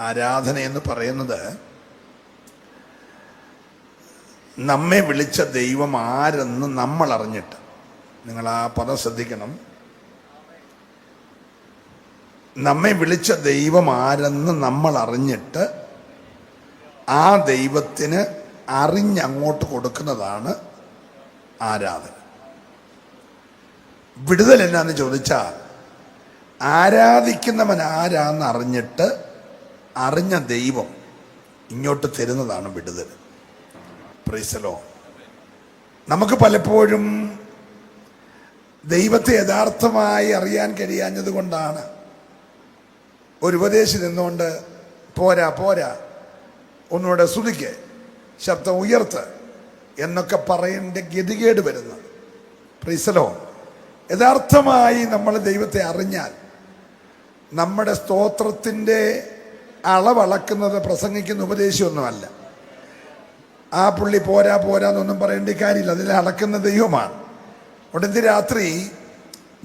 ആരാധന എന്ന് പറയുന്നത് നമ്മെ വിളിച്ച ദൈവം ആരെന്ന് നമ്മൾ അറിഞ്ഞിട്ട്, നിങ്ങൾ ആ പദം ശ്രദ്ധിക്കണം, നമ്മെ വിളിച്ച ദൈവം ആരെന്ന് നമ്മൾ അറിഞ്ഞിട്ട് ആ ദൈവത്തിന് അറിഞ്ഞങ്ങോട്ട് കൊടുക്കുന്നതാണ് ആരാധന. വിടുതൽ എന്നാന്ന് ചോദിച്ചാൽ ആരാധിക്കുന്നവൻ ആരാന്ന് അറിഞ്ഞിട്ട് അറിഞ്ഞ ദൈവം ഇങ്ങോട്ട് തരുന്നതാണ് വിടുതൽ. Price the Lord. നമുക്ക് പലപ്പോഴും ദൈവത്തെ യഥാർത്ഥമായി അറിയാൻ കഴിയാഞ്ഞത് കൊണ്ടാണ് ഒരു ഉപദേശം നിന്നുകൊണ്ട് പോരാ പോരാ, ഒന്നുകൂടെ സ്തുതിക്ക്, ശബ്ദം ഉയർത്ത് എന്നൊക്കെ പറയേണ്ട ഗതികേട് വരുന്നത്. Price the Lord. യഥാർത്ഥമായി നമ്മൾ ദൈവത്തെ അറിഞ്ഞാൽ നമ്മുടെ സ്തോത്രത്തിൻ്റെ അളവളക്കുന്നത് പ്രസംഗിക്കുന്ന ഉപദേശമൊന്നുമല്ല. ആ പുള്ളി പോരാ പോരാന്നൊന്നും പറയേണ്ട കാര്യമില്ല, അതിൽ അളക്കുന്ന ദൈവമാണ്. ഉടനെ രാത്രി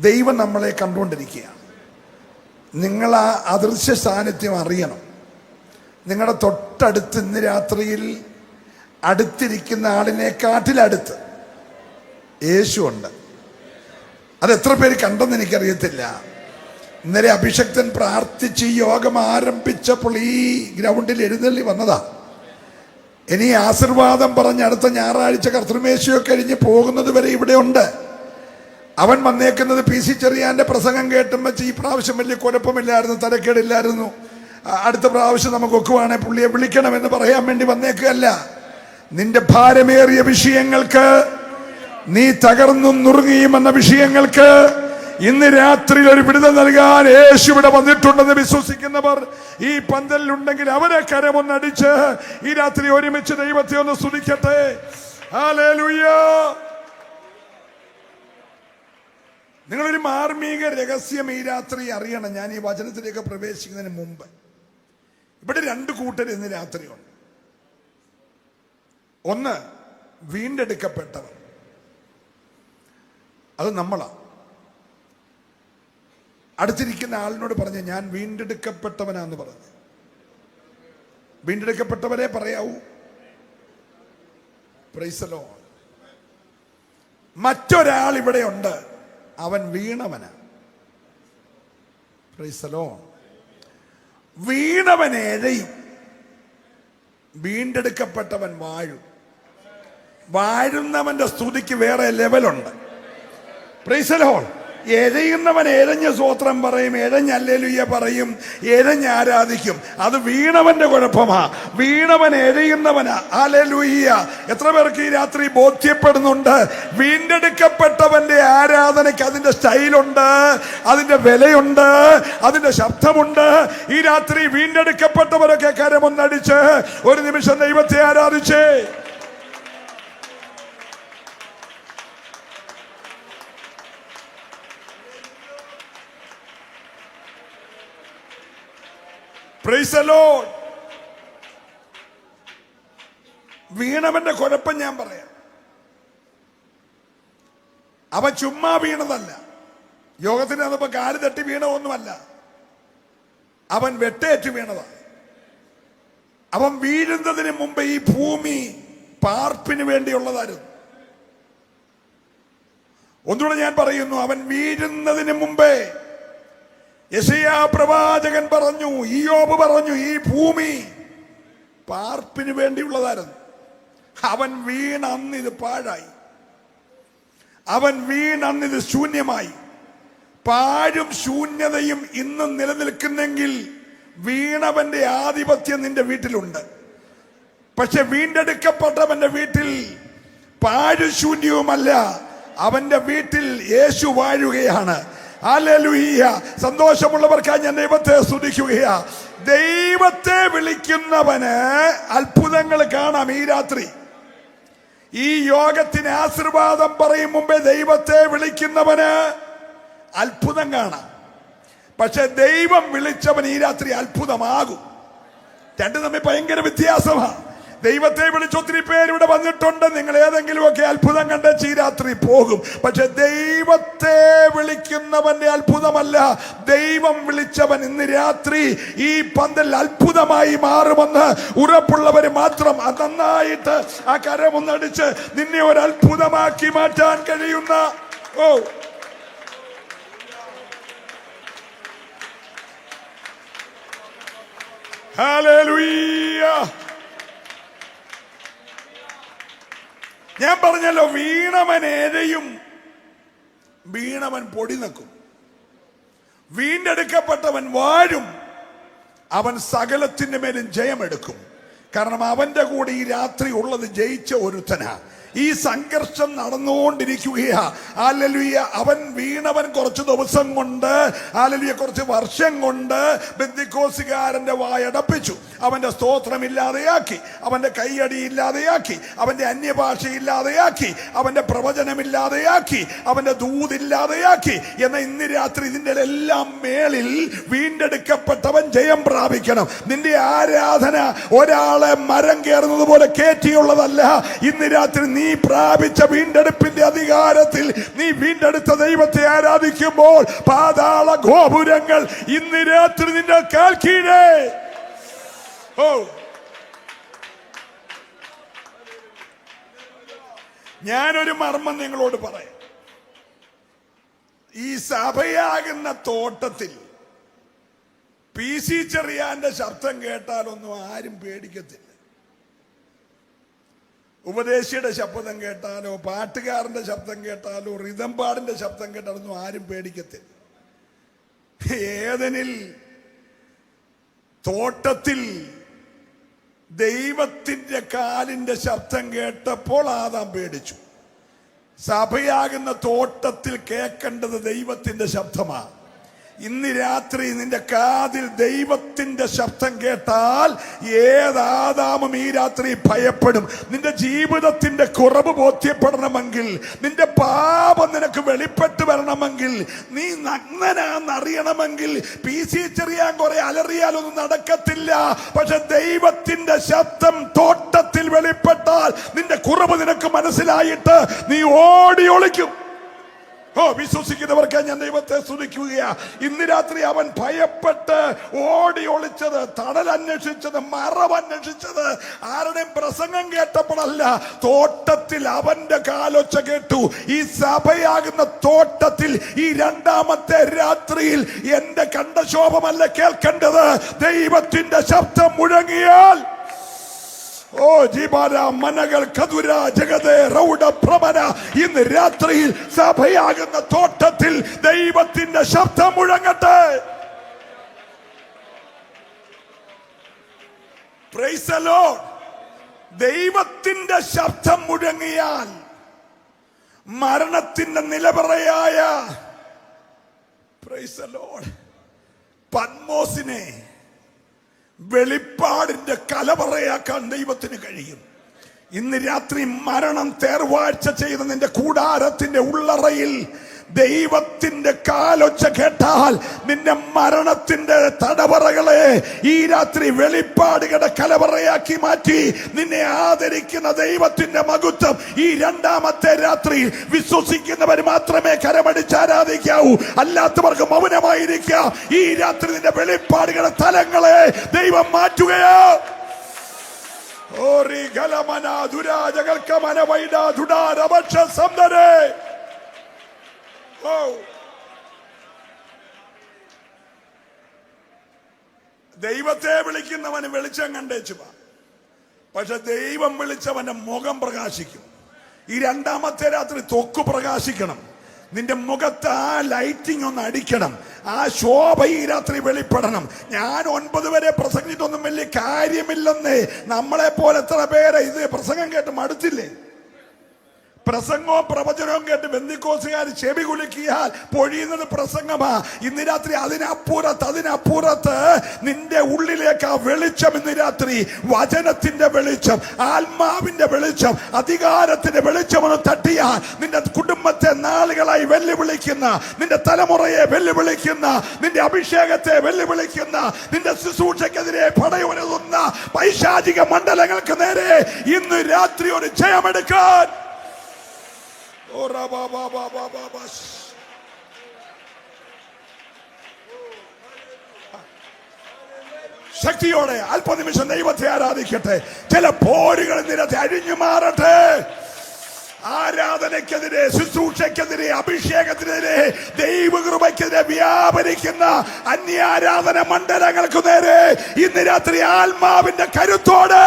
ദൈവം നമ്മളെ കണ്ടുകൊണ്ടിരിക്കുകയാണ്. നിങ്ങൾ ആ അദൃശ്യ സാന്നിധ്യം അറിയണം. നിങ്ങളുടെ തൊട്ടടുത്ത് ഇന്ന് രാത്രിയിൽ അടുത്തിരിക്കുന്ന ആളിനെക്കാട്ടിലടുത്ത് യേശുണ്ട്. അതെത്ര പേര് കണ്ടെന്ന് എനിക്കറിയത്തില്ല. ഇന്നലെ അഭിഷക്തൻ പ്രാർത്ഥിച്ച് ഈ യോഗം ആരംഭിച്ചപ്പോൾ ഈ ഗ്രൗണ്ടിൽ എഴുന്നള്ളി വന്നതാ. ഇനി ആശീർവാദം പറഞ്ഞ് അടുത്ത ഞായറാഴ്ച കർത്തൃമേശയോ കഴിഞ്ഞ് പോകുന്നത് വരെ ഇവിടെ ഉണ്ട്. അവൻ വന്നേക്കുന്നത് PC ചെറിയാന്റെ പ്രസംഗം കേട്ടും വെച്ച് ഈ പ്രാവശ്യം വലിയ കുഴപ്പമില്ലായിരുന്നു, തരക്കേടില്ലായിരുന്നു, അടുത്ത പ്രാവശ്യം നമുക്ക് ഒക്കുവാണെ പുള്ളിയെ വിളിക്കണമെന്ന് പറയാൻ വേണ്ടി വന്നേക്കല്ല. നിന്റെ ഭാരമേറിയ വിഷയങ്ങൾക്ക്, നീ തകർന്നും നുറുങ്ങിയും എന്ന വിഷയങ്ങൾക്ക് ഇന്ന് രാത്രി ഒരു വിടുതൽ നൽകാൻ യേശു ഇവിടെ വന്നിട്ടുണ്ടെന്ന് വിശ്വസിക്കുന്നവർ ഈ പന്തലിലുണ്ടെങ്കിൽ അവരെ കരമൊന്നടിച്ച് ഈ രാത്രി ഒരുമിച്ച് ദൈവത്തെ ഒന്ന് സ്തുതിക്കട്ടെ. ഹല്ലേലൂയ. നിങ്ങളൊരു മാർമിക രഹസ്യം ഈ രാത്രി അറിയണം. ഞാൻ ഈ വചനത്തിലേക്ക് പ്രവേശിക്കുന്നതിന് മുമ്പ് ഇവിടെ രണ്ട് കൂട്ടർ ഇന്ന് രാത്രിയുണ്ട്. ഒന്ന് വീണ്ടെടുക്കപ്പെട്ടവർ, അത് നമ്മളാ. അടുത്തിരിക്കുന്ന ആളിനോട് പറഞ്ഞ് ഞാൻ വീണ്ടെടുക്കപ്പെട്ടവനാന്ന് പറഞ്ഞു. വീണ്ടെടുക്കപ്പെട്ടവരെ പറയാവൂ. Praise the Lord. മറ്റൊരാൾ ഇവിടെ ഉണ്ട്, അവൻ വീണവനാ. Praise the Lord. വീണവൻ എഴയും, വീണ്ടെടുക്കപ്പെട്ടവൻ വാഴും. വാഴുന്നവന്റെ സ്തുതിക്ക് വേറെ ലെവലുണ്ട്. Praise the Lord. എഴയുന്നവൻ എഴഞ്ഞ സ്തോത്രം പറയും, എഴഞ്ഞ് ഹല്ലേലൂയ പറയും, എഴഞ്ഞ് ആരാധിക്കും. അത് വീണവന്റെ കുഴപ്പമാ. വീണവൻ എഴയുന്നവനാ. ഹല്ലേലൂയ. എത്ര പേർക്ക് ഈ രാത്രി ബോധ്യപ്പെടുന്നുണ്ട്? വീണ്ടെടുക്കപ്പെട്ടവന്റെ ആരാധനയ്ക്ക് അതിന്റെ സ്റ്റൈലുണ്ട്, അതിന്റെ വിലയുണ്ട്, അതിന്റെ ശബ്ദമുണ്ട്. ഈ രാത്രി വീണ്ടെടുക്കപ്പെട്ടവരൊക്കെ കരമൊന്നടിച്ച് ഒരു നിമിഷം ദൈവത്തെ ആരാധിച്ചേ. Praise the Lord. വീണവന്റെ കുഴപ്പം ഞാൻ പറയാം. അവൻ ചുമ്മാ വീണതല്ല, യോഗത്തിന് അതപ്പോ കാല് തട്ടി വീണതൊന്നുമല്ല, അവൻ വെട്ടേറ്റ് വീണതാണ്. അവൻ വീഴുന്നതിന് മുമ്പ് ഈ ഭൂമി പാർപ്പിന് വേണ്ടിയുള്ളതായിരുന്നു. ഒന്നുകൂടെ ഞാൻ പറയുന്നു, അവൻ വീഴുന്നതിന് മുമ്പേ യെശയ്യാ പ്രവാചകൻ പറഞ്ഞു, ഇയ്യോബ് പറഞ്ഞു, ഈ ഭൂമി പാർപ്പിന് വേണ്ടിയുള്ളതായിരുന്നു. അവൻ വീണ അന്നിത് പാഴായി, അവൻ വീണ അന്നിത് ശൂന്യമായി. പാഴും ശൂന്യതയും ഇന്നും നിലനിൽക്കുന്നെങ്കിൽ വീണവന്റെ ആധിപത്യം നിന്റെ വീട്ടിലുണ്ട്. പക്ഷെ വീണ്ടെടുക്കപ്പെട്ടവന്റെ വീട്ടിൽ പാഴും ശൂന്യവുമല്ല, അവന്റെ വീട്ടിൽ യേശു വാഴുകയാണ്. ഹല്ലേലൂയ. സന്തോഷമുള്ളവർക്കായി ഞാൻ ദൈവത്തെ സ്തുതിക്കുകയാ. ദൈവത്തെ വിളിക്കുന്നവന് അത്ഭുതങ്ങൾ കാണാം. ഈ രാത്രി ഈ യോഗത്തിന് ആശീർവാദം പറയും മുമ്പേ ദൈവത്തെ വിളിക്കുന്നവന് അത്ഭുതം കാണാം. പക്ഷെ ദൈവം വിളിച്ചവൻ ഈ രാത്രി അത്ഭുതമാകും. രണ്ടും തമ്മിൽ ഭയങ്കര വ്യത്യാസമാണ്. ദൈവത്തെ വിളിച്ച് ഒത്തിരി പേര് ഇവിടെ വന്നിട്ടുണ്ട്. നിങ്ങൾ ഏതെങ്കിലുമൊക്കെ അത്ഭുതം കണ്ടേച്ച് ഈ രാത്രി പോകും. പക്ഷെ ദൈവത്തെ വിളിക്കുന്നവന്റെ അത്ഭുതമല്ല, ദൈവം വിളിച്ചവൻ ഇന്ന് രാത്രി ഈ പന്തൽ അത്ഭുതമായി മാറുമെന്ന് ഉറപ്പുള്ളവർ മാത്രം നന്നായിട്ട് ആ കരമൊന്നടിച്ച് നിന്നെ ഒരു അത്ഭുതമാക്കി മാറ്റാൻ കഴിയുന്ന ഹല്ലേലൂയ. ഞാൻ പറഞ്ഞല്ലോ, വീണവൻ എഴയും, വീണവൻ പൊടി നക്കും. വീണ്ടെടുക്കപ്പെട്ടവൻ വാഴും, അവൻ സകലത്തിന്റെ മേലും ജയമെടുക്കും. കാരണം അവന്റെ കൂടെ ഈ രാത്രി ഉള്ളത് ജയിച്ച ഒരുത്തനാ. ഈ സംഘർഷം നടന്നുകൊണ്ടിരിക്കുകയാ. ഹല്ലേലൂയ. അവൻ വീണവൻ കുറച്ച് ദിവസം കൊണ്ട്, ഹല്ലേലൂയ, കുറച്ച് വർഷം കൊണ്ട് ബെന്തിക്കോസുകാരന്റെ വായടപ്പിച്ചു. അവന്റെ സ്തോത്രം ഇല്ലാതെയാക്കി, അവന്റെ കൈയടി ഇല്ലാതെയാക്കി, അവന്റെ അന്യഭാഷ ഇല്ലാതെയാക്കി, അവന്റെ പ്രവചനമില്ലാതെയാക്കി, അവന്റെ ദൂതില്ലാതെയാക്കി. എന്ന ഇന്ന് രാത്രി ഇതിന്റെ എല്ലാം മേളിൽ വീണ്ടെടുക്കപ്പെട്ടവൻ ജയം പ്രാപിക്കണം. നിന്റെ ആരാധന ഒരാളെ മരം കയറുന്നത് പോലെ കയറ്റിയുള്ളതല്ല. ഇന്ന് രാത്രി നീ പ്രാപിച്ച വീണ്ടെടുപ്പിന്റെ അധികാരത്തിൽ നീ വീണ്ടെടുത്ത ദൈവത്തെ ആരാധിക്കുമ്പോൾ പാതാള ഗോപുരങ്ങൾ ഇന്ന് രാത്രി നിന്റെ കാൽ കീഴേ. ഞാനൊരു മർമ്മം നിങ്ങളോട് പറയാം. ഈ സഭയാകുന്ന തോട്ടത്തിൽ PC ചെറിയാന്റെ ശബ്ദം കേട്ടാലൊന്നും ആരും പേടിക്കത്തില്ല. ഉപദേശിയുടെ ശബ്ദം കേട്ടാലോ, പാട്ടുകാരന്റെ ശബ്ദം കേട്ടാലോ, റിതംപാടിന്റെ ശബ്ദം കേട്ടാലൊന്നും ആരും പേടിക്കത്തില്ല. ഏദനിൽ തോട്ടത്തിൽ ദൈവത്തിന്റെ കാലിന്റെ ശബ്ദം കേട്ടപ്പോൾ ആദാം പേടിച്ചു. സഭയാകുന്ന തോട്ടത്തിൽ കേൾക്കേണ്ടത് ദൈവത്തിന്റെ ശബ്ദമാണ്. ഇന്ന് രാത്രി നിന്റെ കാതിൽ ദൈവത്തിന്റെ ശബ്ദം കേട്ടാൽ ഏതാദാമും ഈ രാത്രി ഭയപ്പെടും. നിന്റെ ജീവിതത്തിന്റെ കുറവ് ബോധ്യപ്പെടണമെങ്കിൽ, നിന്റെ പാപം നിനക്ക് വെളിപ്പെട്ട് വരണമെങ്കിൽ, നീ നഗ്നനാന്നറിയണമെങ്കിൽ PC ചെറിയാൻ കുറെ അലറിയാലൊന്നും നടക്കത്തില്ല. പക്ഷെ ദൈവത്തിന്റെ ശബ്ദം തോട്ടത്തിൽ വെളിപ്പെട്ടാൽ നിന്റെ കുറവ് നിനക്ക് മനസ്സിലായിട്ട് നീ ഓടി ഒളിക്കും. വിശ്വസിക്കുന്നവർക്ക് ഞാൻ ദൈവത്തെ സ്തുതിക്കുകയാ. ഇന്ന് രാത്രി അവൻ ഭയപ്പെട്ട് ഓടി ഒളിച്ചത്, തണൽ അന്വേഷിച്ചത്, മറവ് അന്വേഷിച്ചത് ആരുടെയും പ്രസംഗം കേട്ടപ്പോഴല്ല, തോട്ടത്തിൽ അവന്റെ കാലൊച്ച കേട്ടു. ഈ സഭയാകുന്ന തോട്ടത്തിൽ ഈ രണ്ടാമത്തെ രാത്രിയിൽ എന്റെ കണ്ടശോഭമല്ല കേൾക്കേണ്ടത്, ദൈവത്തിന്റെ ശബ്ദം മുഴങ്ങിയാൽ മനകൾ കതുര ജഗതേ റൗഡ പ്രമന. ഇന്ന് രാത്രിയിൽ സഭയാകുന്ന തോട്ടത്തിൽ ദൈവത്തിന്റെ ശബ്ദം മുഴങ്ങട്ടെ. Price the Lord. ദൈവത്തിന്റെ ശബ്ദം മുഴങ്ങിയാൽ മരണത്തിന്റെ നിലവറയായ പ്രൈസ് ദി ലോർഡ് പത്മോസിനെ വെളിപ്പാടിന്റെ കലവറയാക്കാൻ ദൈവത്തിന് കഴിയും. ഇന്ന് രാത്രി മരണം തേർവാഴ്ച ചെയ്ത നിന്റെ കൂടാരത്തിന്റെ ഉള്ളറയിൽ ദൈവത്തിന്റെ കാലൊച്ച കേട്ടാൽ നിന്റെ മരണത്തിന്റെ തടവറകളെ ഈ രാത്രി വെളിപ്പാടുകളുടെ കലവറയാക്കി മാറ്റി നിന്നെ ആദരിക്കുന്ന ദൈവത്തിന്റെ മഹത്വം ഈ രണ്ടാമത്തെ രാത്രി വിശ്വസിക്കുന്നവർ മാത്രമേ കരമടിച്ച് ആരാധിക്കാവൂ. അല്ലാത്തവർക്ക് മൗനമായിരിക്കാം. ഈ രാത്രി നിന്റെ വെളിപ്പാടുകളുടെ തലങ്ങളെ ദൈവം മാറ്റുകയോ. ദൈവത്തെ വിളിക്കുന്നവന് വെളിച്ചം കണ്ടേച്ചു, പക്ഷെ ദൈവം വിളിച്ചവന്റെ മുഖം പ്രകാശിക്കും. ഈ രണ്ടാമത്തെ രാത്രി ത്വക്ക് പ്രകാശിക്കണം. നിന്റെ മുഖത്ത് ആ ലൈറ്റിംഗ് ഒന്ന് അടിക്കണം. ആ ശോഭ ഈ രാത്രി വെളിപ്പെടണം. ഞാൻ 9 വരെ പ്രസംഗിച്ചിട്ടൊന്നും വലിയ കാര്യമില്ലെന്നേ. നമ്മളെ പോലെ എത്ര പേരെ ഇത് പ്രസംഗം കേട്ട് മടുത്തില്ലേ? പ്രസംഗവും പ്രവചനവും കേട്ട് ബന്ധിക്കോസുകാർ ചെവി കുലുക്കിയാൽ പൊഴിയുന്നത് പ്രസംഗമാ. ഇന്ന് രാത്രി അതിനപ്പുറത്ത് നിന്റെ ഉള്ളിലേക്ക് ആ വെളിച്ചം, ഇന്ന് രാത്രി വചനത്തിന്റെ വെളിച്ചം, ആത്മാവിന്റെ വെളിച്ചം, അധികാരത്തിന്റെ വെളിച്ചം ഒന്ന് തട്ടിയാൽ നിന്റെ കുടുംബത്തെ നാളുകളായി വെല്ലുവിളിക്കുന്ന, നിന്റെ തലമുറയെ വെല്ലുവിളിക്കുന്ന, നിന്റെ അഭിഷേകത്തെ വെല്ലുവിളിക്കുന്ന, നിന്റെ ശുശ്രൂഷക്കെതിരെ പടയൊരുതുന്ന പൈശാചിക മണ്ഡലങ്ങൾക്ക് നേരെ ഇന്ന് രാത്രി ഒരു ജയമെടുക്കാൻ ശക്തിയോടെ അല്പനിമിഷം ദൈവത്തെ ആരാധിക്കട്ടെ. ചില പോരുകൾ നിരത്തെ അഴിഞ്ഞു മാറട്ടെ. ആരാധനയ്ക്കെതിരെ, ശുശ്രൂഷയ്ക്കെതിരെ, അഭിഷേകത്തിനെതിരെ, ദൈവകൃപയ്ക്കെതിരെ വ്യാപരിക്കുന്ന അന്യാരാധന മണ്ഡലങ്ങൾക്ക് നേരെ ഇന്ന് രാത്രി ആത്മാവിന്റെ കരുത്തോടെ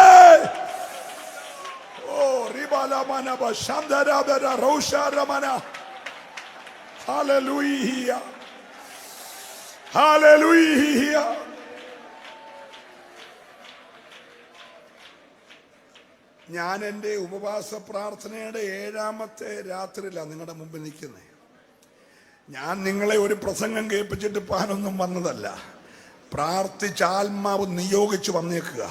ഞാൻ എൻ്റെ ഉപവാസ പ്രാർത്ഥനയുടെ 7ാമത്തെ രാത്രിയിലാണ് നിങ്ങളുടെ മുമ്പിൽ നിൽക്കുന്നത്. ഞാൻ നിങ്ങളെ ഒരു പ്രസംഗം കേൾപ്പിച്ചിട്ട് പാനൊന്നും വന്നതല്ല. പ്രാർത്ഥിച്ച് ആത്മാവ് നിയോഗിച്ച് വന്നേക്കുക.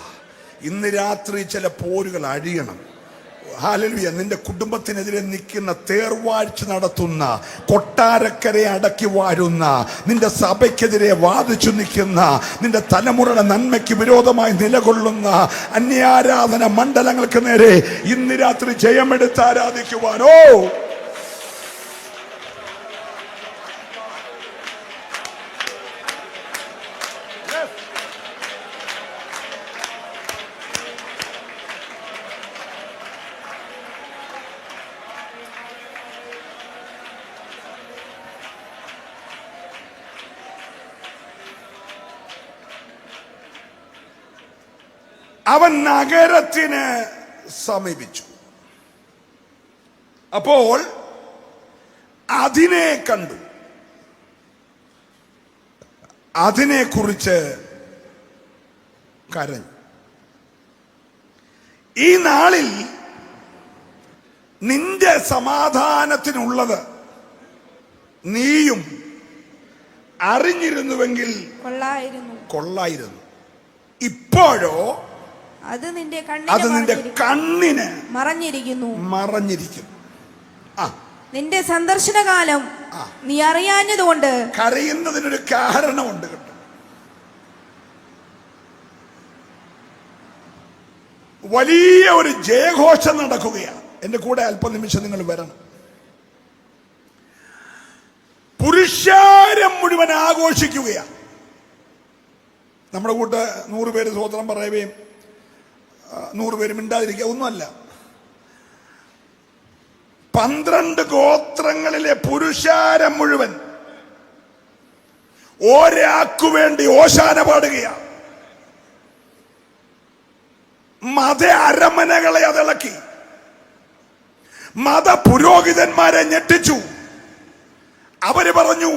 ഇന്ന് രാത്രി ചില പോരുകൾ അഴിയണം. ഹല്ലേലൂയ. നിന്റെ കുടുംബത്തിനെതിരെ നിൽക്കുന്ന, തേർവാഴ്ച നടത്തുന്ന, കൊട്ടാരക്കരെ അടക്കി വാഴുന്ന, നിന്റെ സഭയ്ക്കെതിരെ വാദിച്ചു നിൽക്കുന്ന, നിന്റെ തലമുറയുടെ നന്മയ്ക്ക് വിരോധമായി നിലകൊള്ളുന്ന അന്യാരാധന മണ്ഡലങ്ങൾക്ക് നേരെ ഇന്ന് രാത്രി ജയമെടുത്ത് ആരാധിക്കുവാനോ അവൻ നഗരത്തിന് സമീപിച്ചു. അപ്പോൾ അതിനെ കണ്ടു. അതിനെക്കുറിച്ച് കരഞ്ഞു. ഈ നാളിൽ നിന്റെ സമാധാനത്തിനുള്ളത് നീയും അറിഞ്ഞിരുന്നുവെങ്കിൽ കൊള്ളായിരുന്നു. ഇപ്പോഴോ അത് നിന്റെ കണ്ണിന് മറഞ്ഞിരിക്കുന്നു. നിന്റെ സന്ദർശനകാലം നീ അറിയാഞ്ഞതുകൊണ്ട് കരയുന്നതിനൊരു കാരണമുണ്ട് കേട്ടോ. വലിയ ഒരു ജയഘോഷം നടക്കുകയാണ്. എന്റെ കൂടെ അല്പനിമിഷം നിങ്ങൾ വരണം. പുരുഷാരം മുഴുവൻ ആഘോഷിക്കുകയാണ്. നമ്മുടെ കൂട്ട് 100 പേര് സ്വതന്ത്രം പറയുകയും 100 പേര് മിണ്ടാതിരിക്കുക ഒന്നുമല്ല. 12 ഗോത്രങ്ങളിലെ പുരുഷാരം മുഴുവൻ ഒരാൾക്കു വേണ്ടി ഓശാന പാടുകയാണ്. മത അരമനകളെ അതിളക്കി, മത പുരോഹിതന്മാരെ ഞെട്ടിച്ചു. അവര് പറഞ്ഞു,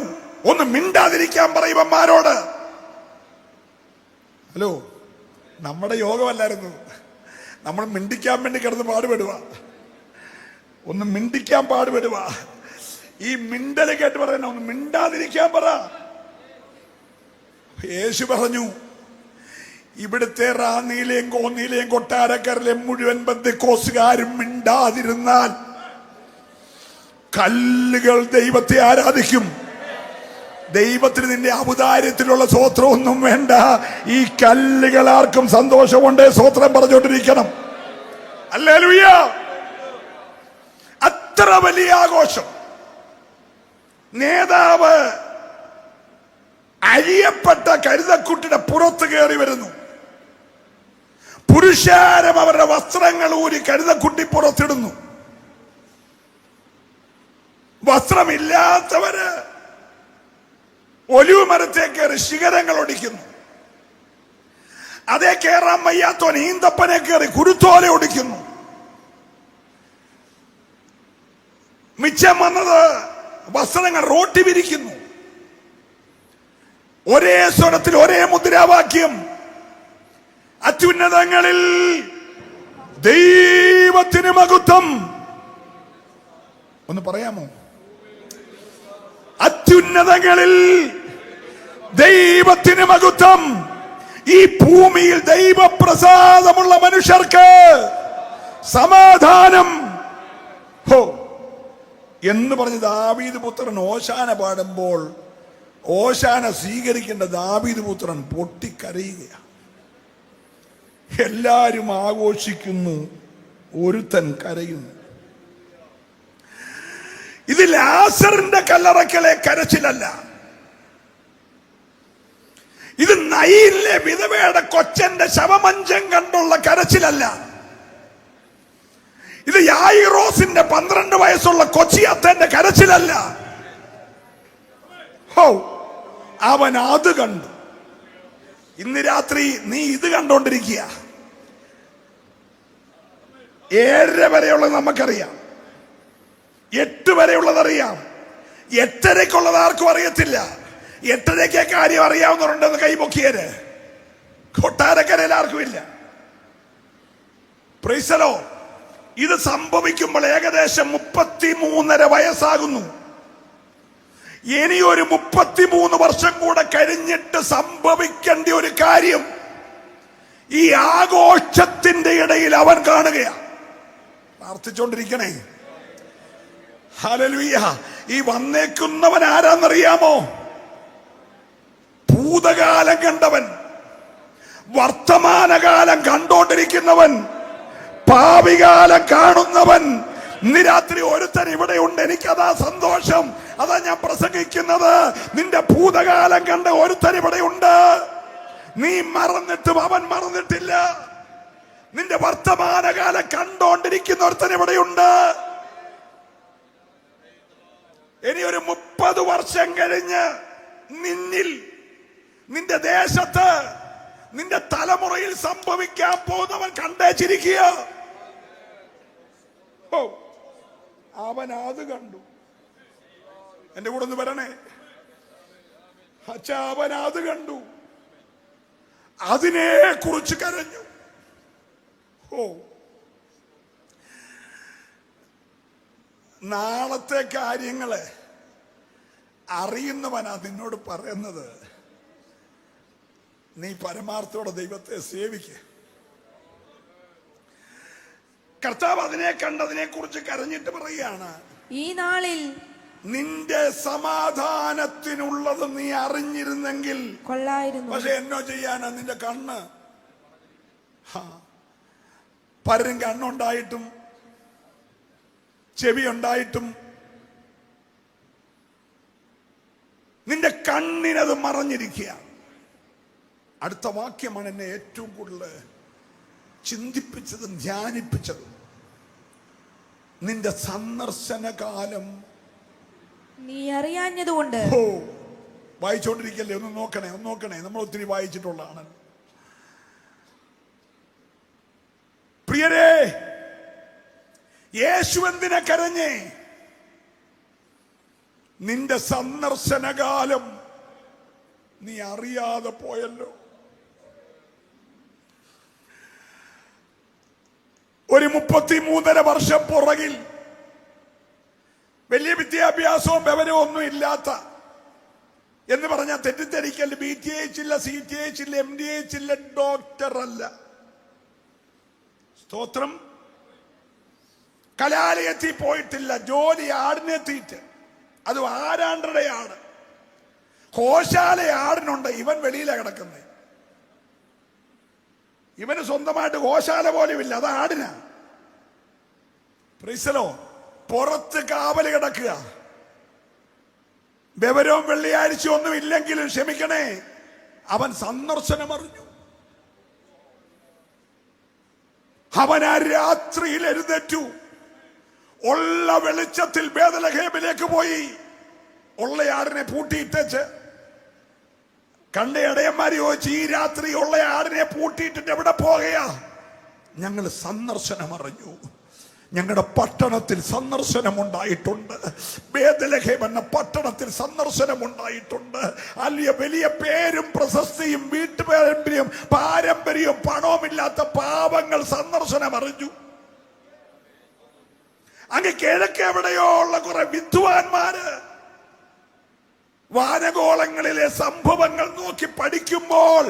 ഒന്ന് മിണ്ടാതിരിക്കാൻ പറയുവന്മാരോട്. ഹലോ, നമ്മുടെ യോഗമല്ലായിരുന്നു. നമ്മൾ മിണ്ടിക്കാൻ വേണ്ടി കിടന്ന് പാടുപെടുക, ഒന്ന് മിണ്ടിക്കാൻ പാടുപെടുക. ഈ മിണ്ടല് കേട്ട് പറയുന്ന ഒന്ന് മിണ്ടാതിരിക്കാൻ പറ. യേശു പറഞ്ഞു, ഇവിടുത്തെ റാന്നിയിലെയും കോന്നിയിലെയും കൊട്ടാരക്കരയിലെയും മുഴുവൻ ബന്ധക്കോസുകാരും മിണ്ടാതിരുന്നാൽ കല്ലുകൾ ദൈവത്തെ ആരാധിക്കും. ദൈവത്തിന് നിന്റെ ഔദാര്യത്തിലുള്ള സ്വോത്രമൊന്നും വേണ്ട. ഈ കല്ലുകൾ ആർക്കും സന്തോഷമുണ്ട് സ്വോത്രം പറഞ്ഞുകൊണ്ടിരിക്കണം. ഹല്ലേലൂയ. അത്ര വലിയ ആഘോഷം. നേതാവ് അഴിയപ്പെട്ട കരുതക്കുട്ടിയുടെ പുറത്ത് കയറി വരുന്നു. പുരുഷാരം അവരുടെ വസ്ത്രങ്ങൾ ഊരി കരുതക്കുട്ടി പുറത്തിടുന്നു. വസ്ത്രമില്ലാത്തവര് ഒലിവ് മരത്തെ കയറി ശിഖരങ്ങൾ ഒടിക്കുന്നു. അതേ കയറാൻ വയ്യാത്തോൻ ഈന്തപ്പനെ കയറി കുരുത്തോല ഒടിക്കുന്നു. മിച്ചം വന്നത് വസ്ത്രങ്ങൾ റോട്ടി വിരിക്കുന്നു. ഒരേ സ്വരത്തിൽ ഒരേ മുദ്രാവാക്യം, അത്യുന്നതങ്ങളിൽ ദൈവത്തിന് മഹത്വം, ഒന്ന് പറയാമോ? അത്യുന്നതങ്ങളിൽ ദൈവത്തിന് മഹത്വം, ഈ ഭൂമിയിൽ ദൈവപ്രസാദമുള്ള മനുഷ്യർക്ക് സമാധാനം ഹോ എന്ന് പറഞ്ഞ് ദാവീദ് പുത്രൻ ഓശാന പാടുമ്പോൾ ഓശാന സ്വീകരിക്കേണ്ട ദാവീദ് പുത്രൻ പൊട്ടിക്കരയുകയാണ്. എല്ലാരും ആഘോഷിക്കുന്നു, ഒരുത്തൻ കരയുന്നു. ഇത് ലാസറിന്റെ കല്ലറക്കലെ കരച്ചിലല്ല, ഇത് നയിലെ വിധവയുടെ കൊച്ചന്റെ ശവമഞ്ചം കണ്ടുള്ള കരച്ചിലല്ല, ഇത് യായിറോസിന്റെ 12 വയസ്സുള്ള കൊച്ചിയത്തന്റെ കരച്ചിലല്ല. ഹോ, അവൻ അത് കണ്ടു. ഇന്ന് രാത്രി നീ ഇത് കണ്ടോണ്ടിരിക്കുക. 7 വരെയുള്ളത് നമുക്കറിയാം, 8 വരെയുള്ളതറിയാം, 8:30-ക്കുള്ളത് ആർക്കും അറിയത്തില്ല. 8:30 കാര്യം അറിയാവുന്നവരുണ്ടെന്ന് കൈപൊക്കിയത് കൊട്ടാരക്കരയിൽ ആർക്കും ഇല്ല. Price the Lord. ഇത് സംഭവിക്കുമ്പോൾ ഏകദേശം 33.5 വയസ്സാകുന്നു. ഇനി ഒരു 33 വർഷം കൂടെ കഴിഞ്ഞിട്ട് സംഭവിക്കേണ്ട ഒരു കാര്യം ഈ ആഘോഷത്തിന്റെ ഇടയിൽ അവൻ കാണുകയാണ്. പ്രാർത്ഥിച്ചോണ്ടിരിക്കണേ. ഹല്ലേലൂയ. ഈ വന്നേക്കുന്നവൻ ആരാന്നറിയാമോ? ഭൂതകാലം കണ്ടവൻ, വർത്തമാനകാലം കണ്ടോണ്ടിരിക്കുന്നവൻ, ഭാവികാലം കാണുന്നവൻ. ഇന്ന് രാത്രി ഒരുത്തൻ ഇവിടെ ഉണ്ട്. എനിക്കതാ സന്തോഷം. അതാ ഞാൻ പ്രസംഗിക്കുന്നത്. നിന്റെ ഭൂതകാലം കണ്ട ഒരുത്തൻ ഇവിടെ ഉണ്ട്. നീ മറന്നിട്ടും അവൻ മറന്നിട്ടില്ല. നിന്റെ വർത്തമാനകാലം കണ്ടോണ്ടിരിക്കുന്ന ഒരുത്തൻ ഇവിടെയുണ്ട്. ഇനി ഒരു 30 വർഷം കഴിഞ്ഞ് നിന്നിൽ, നിന്റെ ദേശത്ത്, നിന്റെ തലമുറയിൽ സംഭവിക്കാൻ പോകുന്നവൻ കണ്ടേച്ചിരിക്കുക. ഓ, അവൻ അത് കണ്ടു. എന്റെ കൂടെ ഒന്ന് വരണേ. അച്ഛ, അവൻ അത് കണ്ടു, അതിനെ കുറിച്ച് കരഞ്ഞു. ഓ, നാളത്തെ കാര്യങ്ങള് അറിയുന്നവനാ നിന്നോട് പറയുന്നത്. നീ പരമാർത്ഥത്തോടെ ദൈവത്തെ സേവിക്ക. കർത്താവ് അതിനെ കണ്ടതിനെ കുറിച്ച് കരഞ്ഞിട്ട് പറയുകയാണ്, ഈ നാളിൽ നിന്റെ സമാധാനത്തിനുള്ളത് നീ അറിഞ്ഞിരുന്നെങ്കിൽ കൊള്ളായിരുന്നു. പക്ഷെ എന്നോ ചെയ്യാനാ? നിന്റെ കണ്ണ്, പലരും കണ്ണുണ്ടായിട്ടും ചെവി ഉണ്ടായിട്ടും നിന്റെ കണ്ണിനത് മറഞ്ഞിരിക്കുക. അടുത്ത വാക്യമാണ് എന്നെ ഏറ്റവും കൂടുതൽ ചിന്തിപ്പിച്ചതും ധ്യാനിപ്പിച്ചതും. നിന്റെ സന്ദർശന കാലം നീ അറിയാഞ്ഞതുകൊണ്ട്. ഓ, വായിച്ചോണ്ടിരിക്കല്ലേ? ഒന്ന് നോക്കണേ, ഒന്ന് നോക്കണേ. നമ്മൾ ഒത്തിരി വായിച്ചിട്ടുള്ളതാണ്. പ്രിയരേ, യേശു എന്തിനെ കരഞ്ഞേ? നിന്റെ സന്ദർശനകാലം നീ അറിയാതെ പോയല്ലോ. ഒരു 33.5 വർഷം പുറകിൽ വലിയ വിദ്യാഭ്യാസവും വിവരവും ഒന്നും ഇല്ലാത്ത, എന്ന് പറഞ്ഞാൽ തെറ്റിദ്ധരിക്കൽ, BTH ഇല്ല, CTH ഇല്ല, MDH ഇല്ല, ഡോക്ടർ അല്ല. സ്തോത്രം. കലാലയത്തിൽ പോയിട്ടില്ല, ജോലി ആടിനെത്തിയിട്ട്, അത് ആരാണ്ടരുടെ ആട്, കോശാല ആടിനുണ്ട്. ഇവൻ വെളിയിലാണ് കിടക്കുന്നത്. ഇവന് സ്വന്തമായിട്ട് ഗോശാല പോലും ഇല്ല, അത് ആടിനാ. Price the Lord. പുറത്ത് കാവല് കിടക്കുക. വിവരവും വെള്ളിയാഴ്ച ഒന്നും ഇല്ലെങ്കിലും ക്ഷമിക്കണേ, അവൻ സന്ദർശനം അറിഞ്ഞു. അവൻ ആ രാത്രിയിൽ എഴുന്നേറ്റു. ഉള്ള വെളിച്ചത്തിൽ ബേത്ലഹേമിലേക്ക് പോയി. ഉള്ള ആടിനെ പൂട്ടിയിട്ടേച്ച് കണ്ട ഇടയന്മാര് ചോദിച്ചു, ഈ രാത്രി ഉള്ള ആടിനെ പൂട്ടിയിട്ടിട്ട് എവിടെ പോകുകയാ? ഞങ്ങൾ സന്ദർശനം അറിഞ്ഞു. ഞങ്ങളുടെ പട്ടണത്തിൽ സന്ദർശനം ഉണ്ടായിട്ടുണ്ട്. ബേത്ലഹേം എന്ന പട്ടണത്തിൽ സന്ദർശനം ഉണ്ടായിട്ടുണ്ട്. അല്ലെ, വലിയ പേരും പ്രശസ്തിയും വീട്ടുപാരമ്പര്യവും പാരമ്പര്യവും പണവുമില്ലാത്ത പാവങ്ങൾ സന്ദർശനം അറിഞ്ഞു. അങ്ങ് കിഴക്ക് എവിടെയോ ഉള്ള കുറെ വിദ്വാൻമാര് വാനഗോളങ്ങളിലെ സംഭവങ്ങൾ നോക്കി പഠിക്കുമ്പോൾ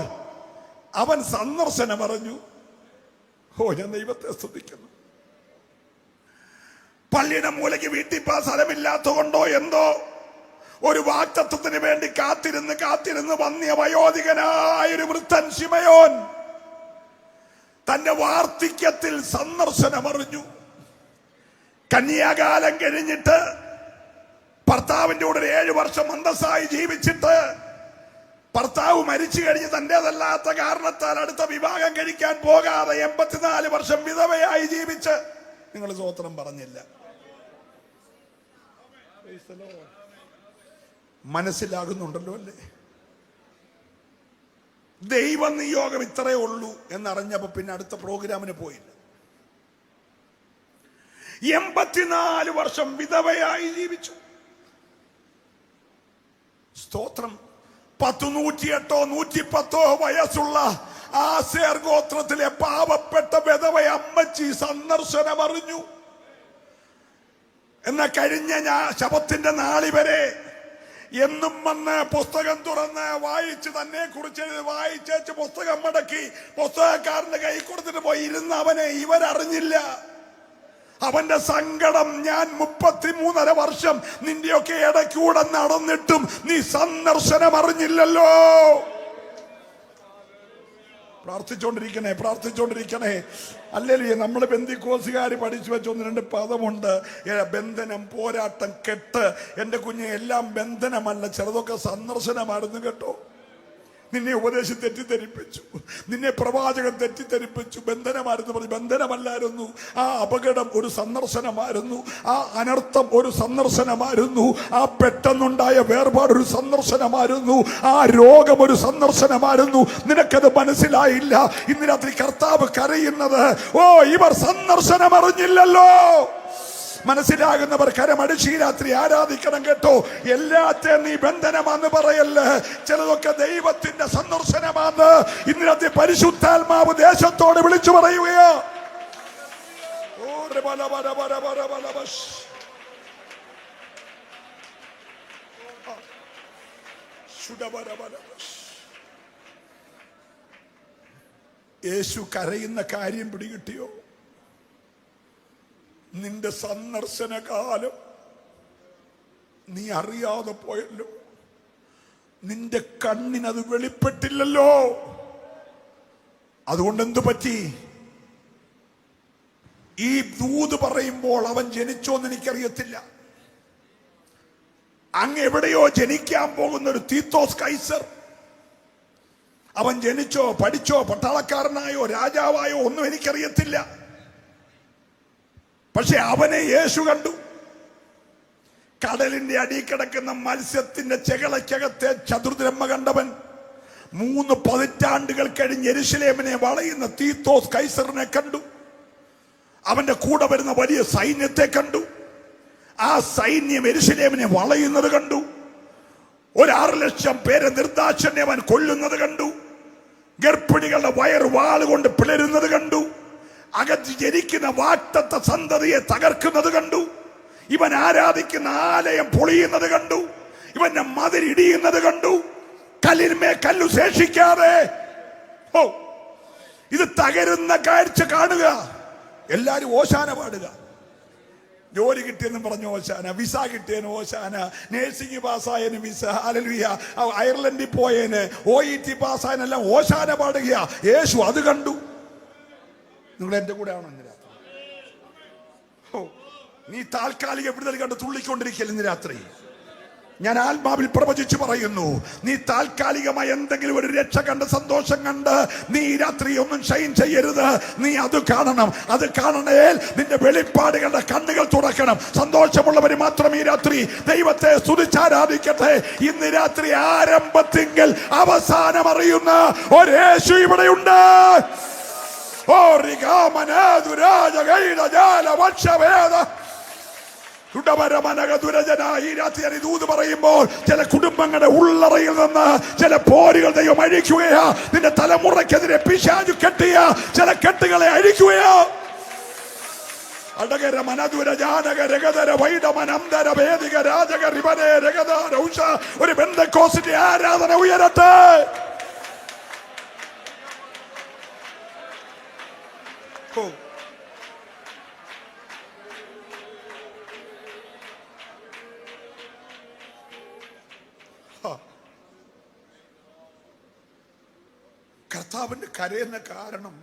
അവൻ സന്ദർശനം അറിഞ്ഞു. ഞാൻ ദൈവത്തെ സ്തുതിക്കുന്നു. പള്ളിയുടെ മൂലയ്ക്ക് വീട്ടിൽ പോകാൻ സ്ഥലമില്ലാത്ത കൊണ്ടോ എന്തോ ഒരു വാഗ്ദത്തത്തിന് വേണ്ടി കാത്തിരുന്ന് വന്നിയ വയോധികനായ ഒരു വൃദ്ധൻ ശിമയോൻ തന്റെ വാർദ്ധക്യത്തിൽ സന്ദർശനം അറിഞ്ഞു. കന്യാകാലം കഴിഞ്ഞിട്ട് ഭർത്താവിന്റെ കൂടെ 7 വർഷം അന്തസ്സായി ജീവിച്ചിട്ട് ഭർത്താവ് മരിച്ചു കഴിഞ്ഞ് തന്റേതല്ലാത്ത കാരണത്താൽ അടുത്ത വിവാഹം കഴിക്കാൻ പോകാതെ 84 വർഷം വിധവയായി ജീവിച്ച്, നിങ്ങൾ സ്തോത്രം പറഞ്ഞില്ല. മനസ്സിലാകുന്നുണ്ടല്ലോ അല്ലേ? ദൈവ നിയോഗം ഇത്രയേ ഉള്ളൂ എന്നറിഞ്ഞപ്പോ പിന്നെ അടുത്ത പ്രോഗ്രാമിന് പോയില്ല. 84 വർഷം വിധവയായി ജീവിച്ചു. സ്തോത്രം. 108 110 വയസ്സുള്ള ആസേർ ഗോത്രത്തിലെ പാവപ്പെട്ട വിധവ അമ്മച്ചി സന്ദർശനം അറിഞ്ഞു. എന്ന കഴിഞ്ഞ ശബത്തിന്റെ നാളി വരെ എന്നും വന്ന് പുസ്തകം തുറന്ന് വായിച്ച് തന്നെ കുറിച്ച് വായിച്ചേച്ച് പുസ്തകം മടക്കി പുസ്തകക്കാരന്റെ കൈ കൊടുത്തിട്ട് പോയി ഇരുന്ന് അവനെ ഇവരറിഞ്ഞില്ല. അവന്റെ സങ്കടം, ഞാൻ 33.5 വർഷം നിന്റെയൊക്കെ ഇടയ്ക്കൂടെ നടന്നിട്ടും നീ സന്ദർശനം അറിഞ്ഞില്ലല്ലോ. പ്രാർത്ഥിച്ചോണ്ടിരിക്കണേ. അല്ലെങ്കിൽ നമ്മൾ ബന്ധിക്കോസുകാർ പഠിച്ചു വെച്ച 1-2 പദമുണ്ട്. ബന്ധനം, പോരാട്ടം, കെട്ട്. എന്റെ കുഞ്ഞ്, എല്ലാം ബന്ധനമല്ല, ചിലതൊക്കെ സന്ദർശനമായിരുന്നു കേട്ടോ. നിന്നെ ഉപദേശം തെറ്റിദ്ധരിപ്പിച്ചു, നിന്നെ പ്രവാചകൻ തെറ്റിദ്ധരിപ്പിച്ചു. ബന്ധനമായിരുന്നു പറഞ്ഞു, ബന്ധനമല്ലായിരുന്നു. ആ അപകടം ഒരു സന്ദർശനമായിരുന്നു, ആ അനർത്ഥം ഒരു സന്ദർശനമായിരുന്നു, ആ പെട്ടെന്നുണ്ടായ വേർപാടൊരു സന്ദർശനമായിരുന്നു, ആ രോഗം ഒരു സന്ദർശനമായിരുന്നു. നിനക്കത് മനസ്സിലായില്ല. ഇന്ന് രാത്രി കർത്താവ് കരയുന്നത്, ഇവർ സന്ദർശനം അറിഞ്ഞില്ലല്ലോ. മനസ്സിലാകുന്നവർ കരമടിച്ച് ഈ രാത്രി ആരാധിക്കണം കേട്ടോ. എല്ലാത്തെയും നീ ബന്ധനമാന്ന് പറയല്ലേ. ചിലതൊക്കെ ദൈവത്തിന്റെ സന്ദർശനമാന്ന് ഇന്നത്തെ പരിശുദ്ധാത്മാവ് ദേശത്തോട് വിളിച്ചു പറയുകയോ. യേശു കരയുന്ന കാര്യം പിടികിട്ടിയോ? നിന്റെ സന്ദർശന കാലം നീ അറിയാതെ പോയല്ലോ. നിന്റെ കണ്ണിനത് വെളിപ്പെട്ടില്ലല്ലോ. അതുകൊണ്ട് എന്തു പറ്റി? ഈ ദൂത് പറയുമ്പോൾ അവൻ ജനിച്ചോന്ന് എനിക്കറിയത്തില്ല. അങ്ങ് എവിടെയോ ജനിക്കാൻ പോകുന്ന ഒരു തീത്തോസ് കൈസർ, അവൻ ജനിച്ചോ പഠിച്ചോ പട്ടാളക്കാരനായോ രാജാവായോ ഒന്നും എനിക്കറിയത്തില്ല. പക്ഷെ അവനെ യേശു കണ്ടു. കടലിന്റെ അടിയിൽ കിടക്കുന്ന മത്സ്യത്തിന്റെ ചെകളയ്ക്കകത്തെ ചതുർദ്രഹ്മ കണ്ടവൻ 3 പതിറ്റാണ്ടുകൾ കഴിഞ്ഞ് യെരുശലേമിനെ വളയുന്ന തീത്തോസ് കൈസറിനെ കണ്ടു. അവന്റെ കൂടെ വരുന്ന വലിയ സൈന്യത്തെ കണ്ടു. ആ സൈന്യം യെരുശലേമിനെ വളയുന്നത് കണ്ടു. 6 ലക്ഷം പേരെ നിർദാക്ഷിണ്യം അവൻ കൊല്ലുന്നത് കണ്ടു. ഗർഭിണികളുടെ വയറ് വാളുകൊണ്ട് പിളരുന്നത് കണ്ടു. അകത്ത് ജനിക്കുന്ന വാഗ്ദത്ത സന്തതിയെ തകർക്കുന്നത് കണ്ടു. ഇവൻ ആരാധിക്കുന്ന ആലയം പൊളിയുന്നത് കണ്ടു. ഇവന്റെ മതിലിടിയുന്നത് കണ്ടു. കല്ലിന്മേ കല്ലു ശേഷിക്കാതെ. ഇത് തകരുന്ന കാഴ്ച കാണുക. എല്ലാരും ഓശാന പാടുക. ജോലി കിട്ടിയെന്നും പറഞ്ഞു ഓശാന, വിസ കിട്ടിയതിന് ഓശാന, നേഴ്സിംഗ് പാസ്സായതിന് വിസ, ഹല്ലേലൂയ, അയർലൻഡിൽ പോയതിന്, OET പാസ്സായതിനെല്ലാം ഓശാന പാടുക. യേശു അത് കണ്ടു. നിങ്ങൾ എന്റെ കൂടെ ആണോ ഇന്ന് രാത്രി? നീ താൽക്കാലിക വിടുതൽ കണ്ട് തുള്ളിക്കൊണ്ടിരിക്കൽ ഇന്ന് രാത്രി. ഞാൻ ആത്മാവിൽ പ്രവചിച്ചു പറയുന്നു, നീ താൽക്കാലികമായി എന്തെങ്കിലും ഒരു രക്ഷ കണ്ട് സന്തോഷം കണ്ട് നീ ഈ രാത്രി ഒന്നും ഷൈൻ ചെയ്യരുത്. നീ അത് കാണണം. അത് കാണണേ നിന്റെ വെളിപ്പാടുകളുടെ കണ്ണുകൾ തുറക്കണം. സന്തോഷമുള്ളവർ മാത്രം ഈ രാത്രി ദൈവത്തെ സ്തുതിച്ചാരാധിക്കട്ടെ. ഇന്ന് രാത്രി ആരംഭത്തിങ്കിൽ അവസാനം അറിയുന്ന ഒരു യേശു ഇവിടെയുണ്ട്. ദൂത് പറയുമ്പോൾ ചില കുടുംബങ്ങളുടെ ഉള്ളറയിൽ നിന്ന് ചില പോരുകൾ ദൈവം അഴിക്കുകയാ. നിന്റെ തലമുറയ്ക്കെതിരെ പിശാചു കെട്ടിയ ചില കെട്ടുകളെ അഴിക്കുകയാ. അടകര മനതുര ജാനക രഗതര വൈഡമനന്തര വേദിക രാജക റിബനെ രഗത രൗഷ. ഒരു പെന്തക്കോസ്തിന്റെ ആരാധന ഉയരട്ടെ. കർത്താവിന്റെ കരയുന്ന കാരണം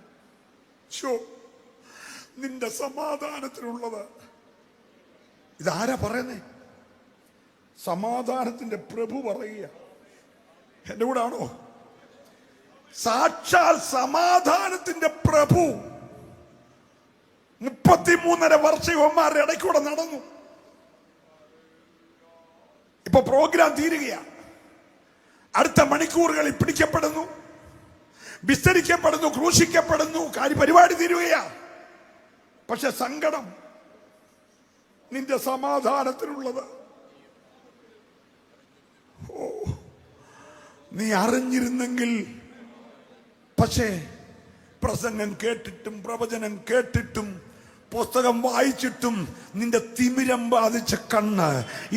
നിന്റെ സമാധാനത്തിനുള്ളത്. ഇതാരാ പറയുന്നേ? സമാധാനത്തിന്റെ പ്രഭു പറയുക. എന്റെ കൂടെ ആണോ? സാക്ഷാൽ സമാധാനത്തിന്റെ പ്രഭു 33.5 വർഷമാരുടെ ഇടയ്ക്കൂടെ നടന്നു. ഇപ്പൊ പ്രോഗ്രാം തീരുകയാണ്. അടുത്ത മണിക്കൂറുകളിൽ പിടിക്കപ്പെടുന്നു, വിസ്തരിക്കപ്പെടുന്നു, ക്രൂശിക്കപ്പെടുന്നു, പരിപാടി തീരുകയാ. പക്ഷെ സങ്കടം നിന്റെ സമാധാനത്തിനുള്ളത്. നീ അറിഞ്ഞിരുന്നെങ്കിൽ. പക്ഷേ പ്രസംഗം കേട്ടിട്ടും പ്രവചനം കേട്ടിട്ടും പുസ്തകം വായിച്ചിട്ടും നിന്റെ തിമിരം ബാധിച്ച കണ്ണ്,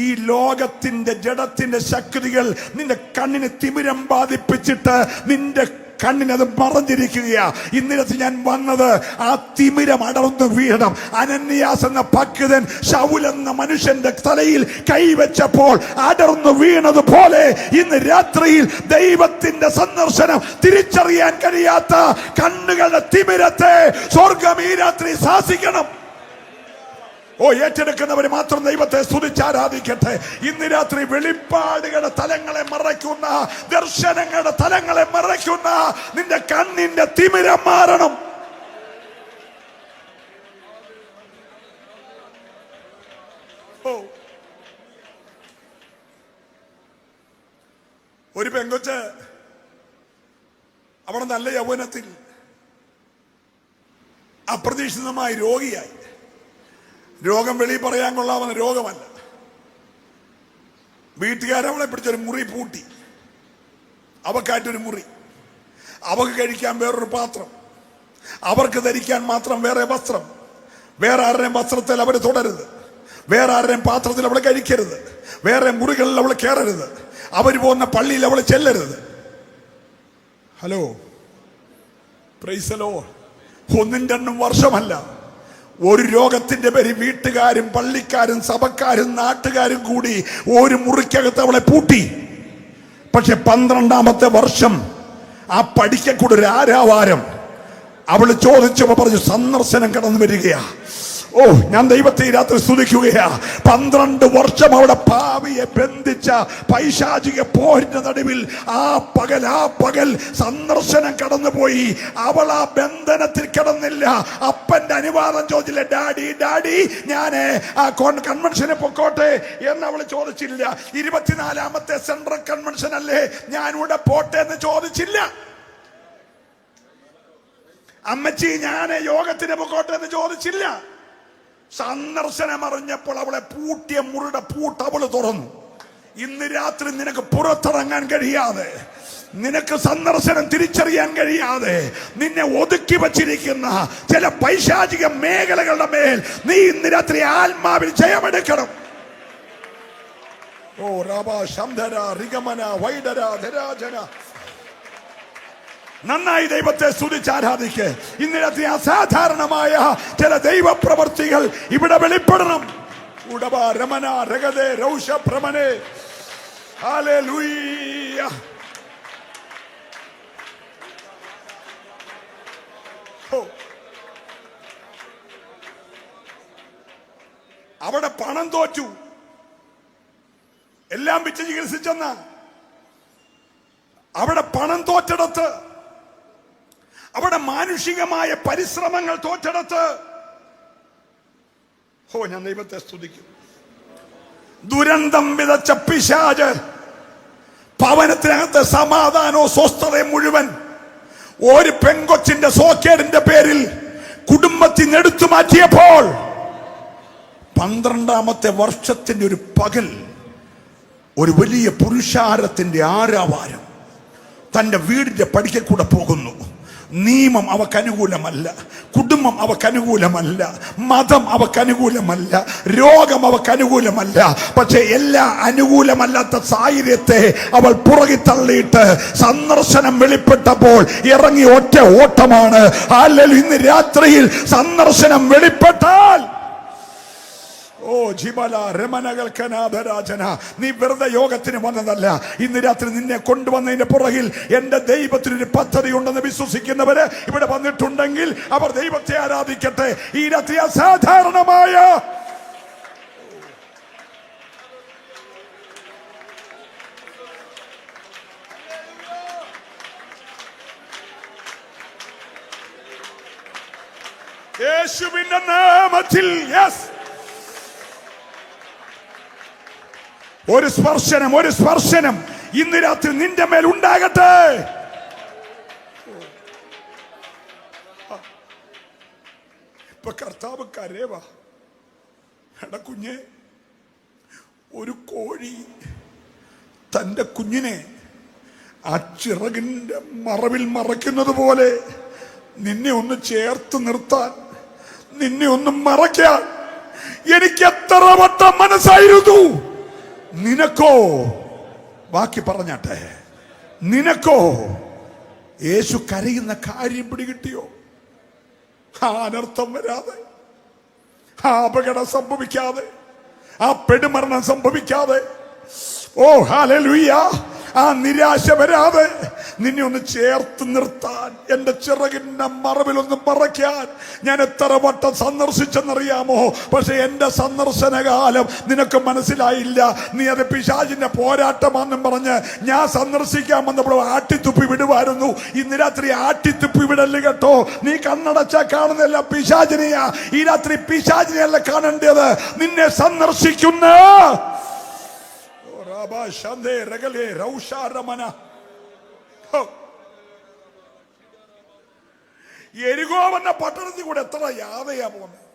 ഈ ലോകത്തിന്റെ ജഡത്തിന്റെ ശക്തികൾ നിന്റെ കണ്ണിന് തിമിരം ബാധിപ്പിച്ചിട്ട് നിന്റെ കണ്ണിനത് മറഞ്ഞിരിക്കുകയാ. ഇന്നലത്തെ ഞാൻ വന്നത് ആ തിമിരം അടർന്നു വീഴണം. അനന്യാസ് എന്ന ഭക്തൻ ശൗൽ എന്ന മനുഷ്യന്റെ തലയിൽ കൈവച്ചപ്പോൾ അടർന്നു വീണതുപോലെ ഇന്ന് രാത്രിയിൽ ദൈവത്തിന്റെ സന്ദർശനം തിരിച്ചറിയാൻ കഴിയാത്ത കണ്ണുകളുടെ തിമിരത്തെ സ്വർഗം ഈ രാത്രി ശാസിക്കണം. ഏറ്റെടുക്കുന്നവർ മാത്രം ദൈവത്തെ സ്തുതിച്ചാരാധിക്കട്ടെ. ഇന്ന് രാത്രി വെളിപ്പാടുകളുടെ തലങ്ങളെ മറയ്ക്കുന്ന, ദർശനങ്ങളുടെ തലങ്ങളെ മറയ്ക്കുന്ന നിന്റെ കണ്ണിന്റെ തിമിരം മാറണം. ഒരു പെങ്കൊച്ച് അവിടെ നല്ല യൗവനത്തിൽ അപ്രതീക്ഷിതമായി രോഗിയായി. രോഗം വെളിയിൽ പറയാൻ കൊള്ളാവുന്ന രോഗമല്ല. വീട്ടുകാരവളെ പിടിച്ചൊരു മുറി പൂട്ടി. അവക്കായിട്ടൊരു മുറി, അവക്ക് കഴിക്കാൻ വേറൊരു പാത്രം, അവർക്ക് ധരിക്കാൻ മാത്രം വേറെ വസ്ത്രം. വേറെ ആരുടെയും വസ്ത്രത്തിൽ അവർ തുടരുത്, വേറെ ആരുടെയും പാത്രത്തിൽ അവൾ കഴിക്കരുത്, വേറെ മുറികളിൽ അവൾ കയറരുത്, അവർ പോകുന്ന പള്ളിയിൽ അവൾ ചെല്ലരുത്. Hello, praise the Lord. 1-2 വർഷമല്ല, ഒരു രോഗത്തിന്റെ പേര് വീട്ടുകാരും പള്ളിക്കാരും സഭക്കാരും നാട്ടുകാരും കൂടി ഒരു മുറിക്കകത്ത് അവളെ പൂട്ടി. പക്ഷെ 12ാമത്തെ വർഷം ആ പഠിക്കക്കൂടെ ഒരു ആരാവാരം അവള് ചോദിച്ചപ്പോ പറഞ്ഞു, സന്ദർശനം കടന്നു വരികയാ. ഞാൻ ദൈവത്തെ രാത്രി സ്തുതിക്കുകയാ. 12 വർഷം അവിടെ ഭാവിയെ ബന്ധിച്ച പൈശാചിക പോരിന്റെ നടുവിൽ ആ പകൽ സന്ദർശനം കടന്നുപോയി. അവൾ ആ ബന്ധനത്തിൽ കിടന്നില്ല. അപ്പന്റെ അനുവാദം ചോദിച്ചില്ല. ഡാഡി ഞാന് ആ കൺവെൻഷനെ പൊക്കോട്ടെ എന്ന് അവൾ ചോദിച്ചില്ല. 24ാമത്തെ സെൻട്രൽ കൺവെൻഷൻ അല്ലേ, ഞാനിവിടെ പോട്ടെ എന്ന് ചോദിച്ചില്ല. അമ്മച്ചി ഞാന് യോഗത്തിന് പൊക്കോട്ടെ എന്ന് ചോദിച്ചില്ല. സന്ദർശനം അറിഞ്ഞപ്പോൾ അവളെ പൂട്ടിയ മുറിയുടെ പൂട്ട് അവള് തുറന്നു. ഇന്ന് രാത്രി നിനക്ക് പുറത്തിറങ്ങാൻ കഴിയാതെ, നിനക്ക് സന്ദർശനം തിരിച്ചറിയാൻ കഴിയാതെ നിന്നെ ഒതുക്കി വച്ചിരിക്കുന്ന ചില പൈശാചിക മേഖലകളുടെ മേൽ നീ ഇന്ന് രാത്രി ആത്മാവിൽ ജയമെടുക്കണം. നന്നായി ദൈവത്തെ സ്തുതിച്ചാരാധിക്ക്. ഇന്ന് രാത്രി അസാധാരണമായ ചില ദൈവപ്രവർത്തികൾ ഇവിടെ വെളിപ്പെടണം. രമന രഗതേ രൗഷ ഭ്രമനേ. ഹല്ലേലൂയ. അവിടെ പണം തോറ്റു, എല്ലാം വിറ്റ് ചികിത്സിച്ചെന്ന അവിടെ പണം തോറ്റെടുത്ത്, അവിടെ മാനുഷികമായ പരിശ്രമങ്ങൾ തോറ്റെടുത്ത്. ഞാൻ ദൈവത്തെ സ്തുതിക്കും. ദുരന്തം വിതച്ച പിശാച് ഭവനത്തിനകത്ത് സമാധാനവും സ്വസ്ഥതയും മുഴുവൻ ഒരു പെങ്കൊച്ചിന്റെ സോക്കേടിന്റെ പേരിൽ കുടുംബത്തിൽ എടുത്തു മാറ്റിയപ്പോൾ 12ാമത്തെ വർഷത്തിന്റെ ഒരു പകൽ ഒരു വലിയ പുരുഷാരത്തിന്റെ ആരാവാരം തന്റെ വീടിന്റെ പടിക്കൽ കൂടെ പോകുന്നു. നിയമം അവക്ക് അനുകൂലമല്ല, കുടുംബം അവക്ക് അനുകൂലമല്ല, മതം അവക്ക് അനുകൂലമല്ല, രോഗം അവക്ക് അനുകൂലമല്ല. പക്ഷെ എല്ലാ അനുകൂലമല്ലാത്ത സാഹചര്യത്തെ അവൾ പുറകി തള്ളിയിട്ട് സന്ദർശനം വെളിപ്പെട്ടപ്പോൾ ഇറങ്ങി ഒറ്റ ഓട്ടമാണ്. ഹല്ലേലൂയ. ഇന്ന് രാത്രിയിൽ സന്ദർശനം വെളിപ്പെട്ടാൽ, ഓ ജിബല രമനകൽക്കനാഥരാജന, നീ വെറുതെ യോഗത്തിന് വന്നതല്ല. ഇന്ന് രാത്രി നിന്നെ കൊണ്ടുവന്നതിന്റെ പുറകിൽ എന്റെ ദൈവത്തിനൊരു പദ്ധതി ഉണ്ടെന്ന് വിശ്വസിക്കുന്നവര് ഇവിടെ വന്നിട്ടുണ്ടെങ്കിൽ അവർ ദൈവത്തെ ആരാധിക്കട്ടെ. ഈ രാത്രി അസാധാരണമായ യേശുവിന്റെ നാമത്തിൽ ഒരു സ്പർശനം ഇന്ന് രാത്രി നിന്റെ മേൽ ഉണ്ടാകട്ടെ. ഇപ്പൊ കർത്താവ് കരേവാ. എടാ കുഞ്ഞെ, ഒരു കോഴി തന്റെ കുഞ്ഞിനെ ആ ചിറകിന്റെ മറവിൽ മറയ്ക്കുന്നത് പോലെ നിന്നെ ഒന്ന് ചേർത്ത് നിർത്താൻ, നിന്നെ ഒന്ന് മറയ്ക്കാൻ എനിക്ക് എത്ര വട്ടം മനസ്സായിരുന്നു. നിനക്കോ, ബാക്കി പറഞ്ഞാട്ടെ, നിനക്കോ യേശു കരയുന്ന കാര്യം പിടികിട്ടിയോ? ആ അനർത്ഥം വരാതെ, ആ അപകടം സംഭവിക്കാതെ, ആ പെടുമരണം സംഭവിക്കാതെ, ഓ ഹല്ലേലൂയ, ആ നിരാശ വരാതെ നിന്നെ ഒന്ന് ചേർത്ത് നിർത്താൻ, എന്റെ ചിറകിന്റെ മറവിലൊന്ന് മറയ്ക്കാൻ ഞാൻ എത്ര വട്ടം സന്ദർശിച്ചെന്നറിയാമോ? പക്ഷെ എന്റെ സന്ദർശനകാലം നിനക്ക് മനസ്സിലായില്ല. നീ അത് പിശാചിന്റെ പോരാട്ടമാണെന്നും പറഞ്ഞ് ഞാൻ സന്ദർശിക്കാൻ വന്നപ്പോൾ ആട്ടിത്തുപ്പി വിടുവായിരുന്നു. ഇന്ന് രാത്രി ആട്ടിത്തുപ്പി വിടല് കേട്ടോ. നീ കണ്ണടച്ചാ കാണുന്നില്ല പിശാചിനെയാ. ഈ രാത്രി പിശാചിനെയല്ല കാണേണ്ടത്, നിന്നെ സന്ദർശിക്കുന്ന യെരിഹോ വന്ന പട്ടണത്തിൽ കൂടെ എത്ര യാതയാ പോകുന്നത്.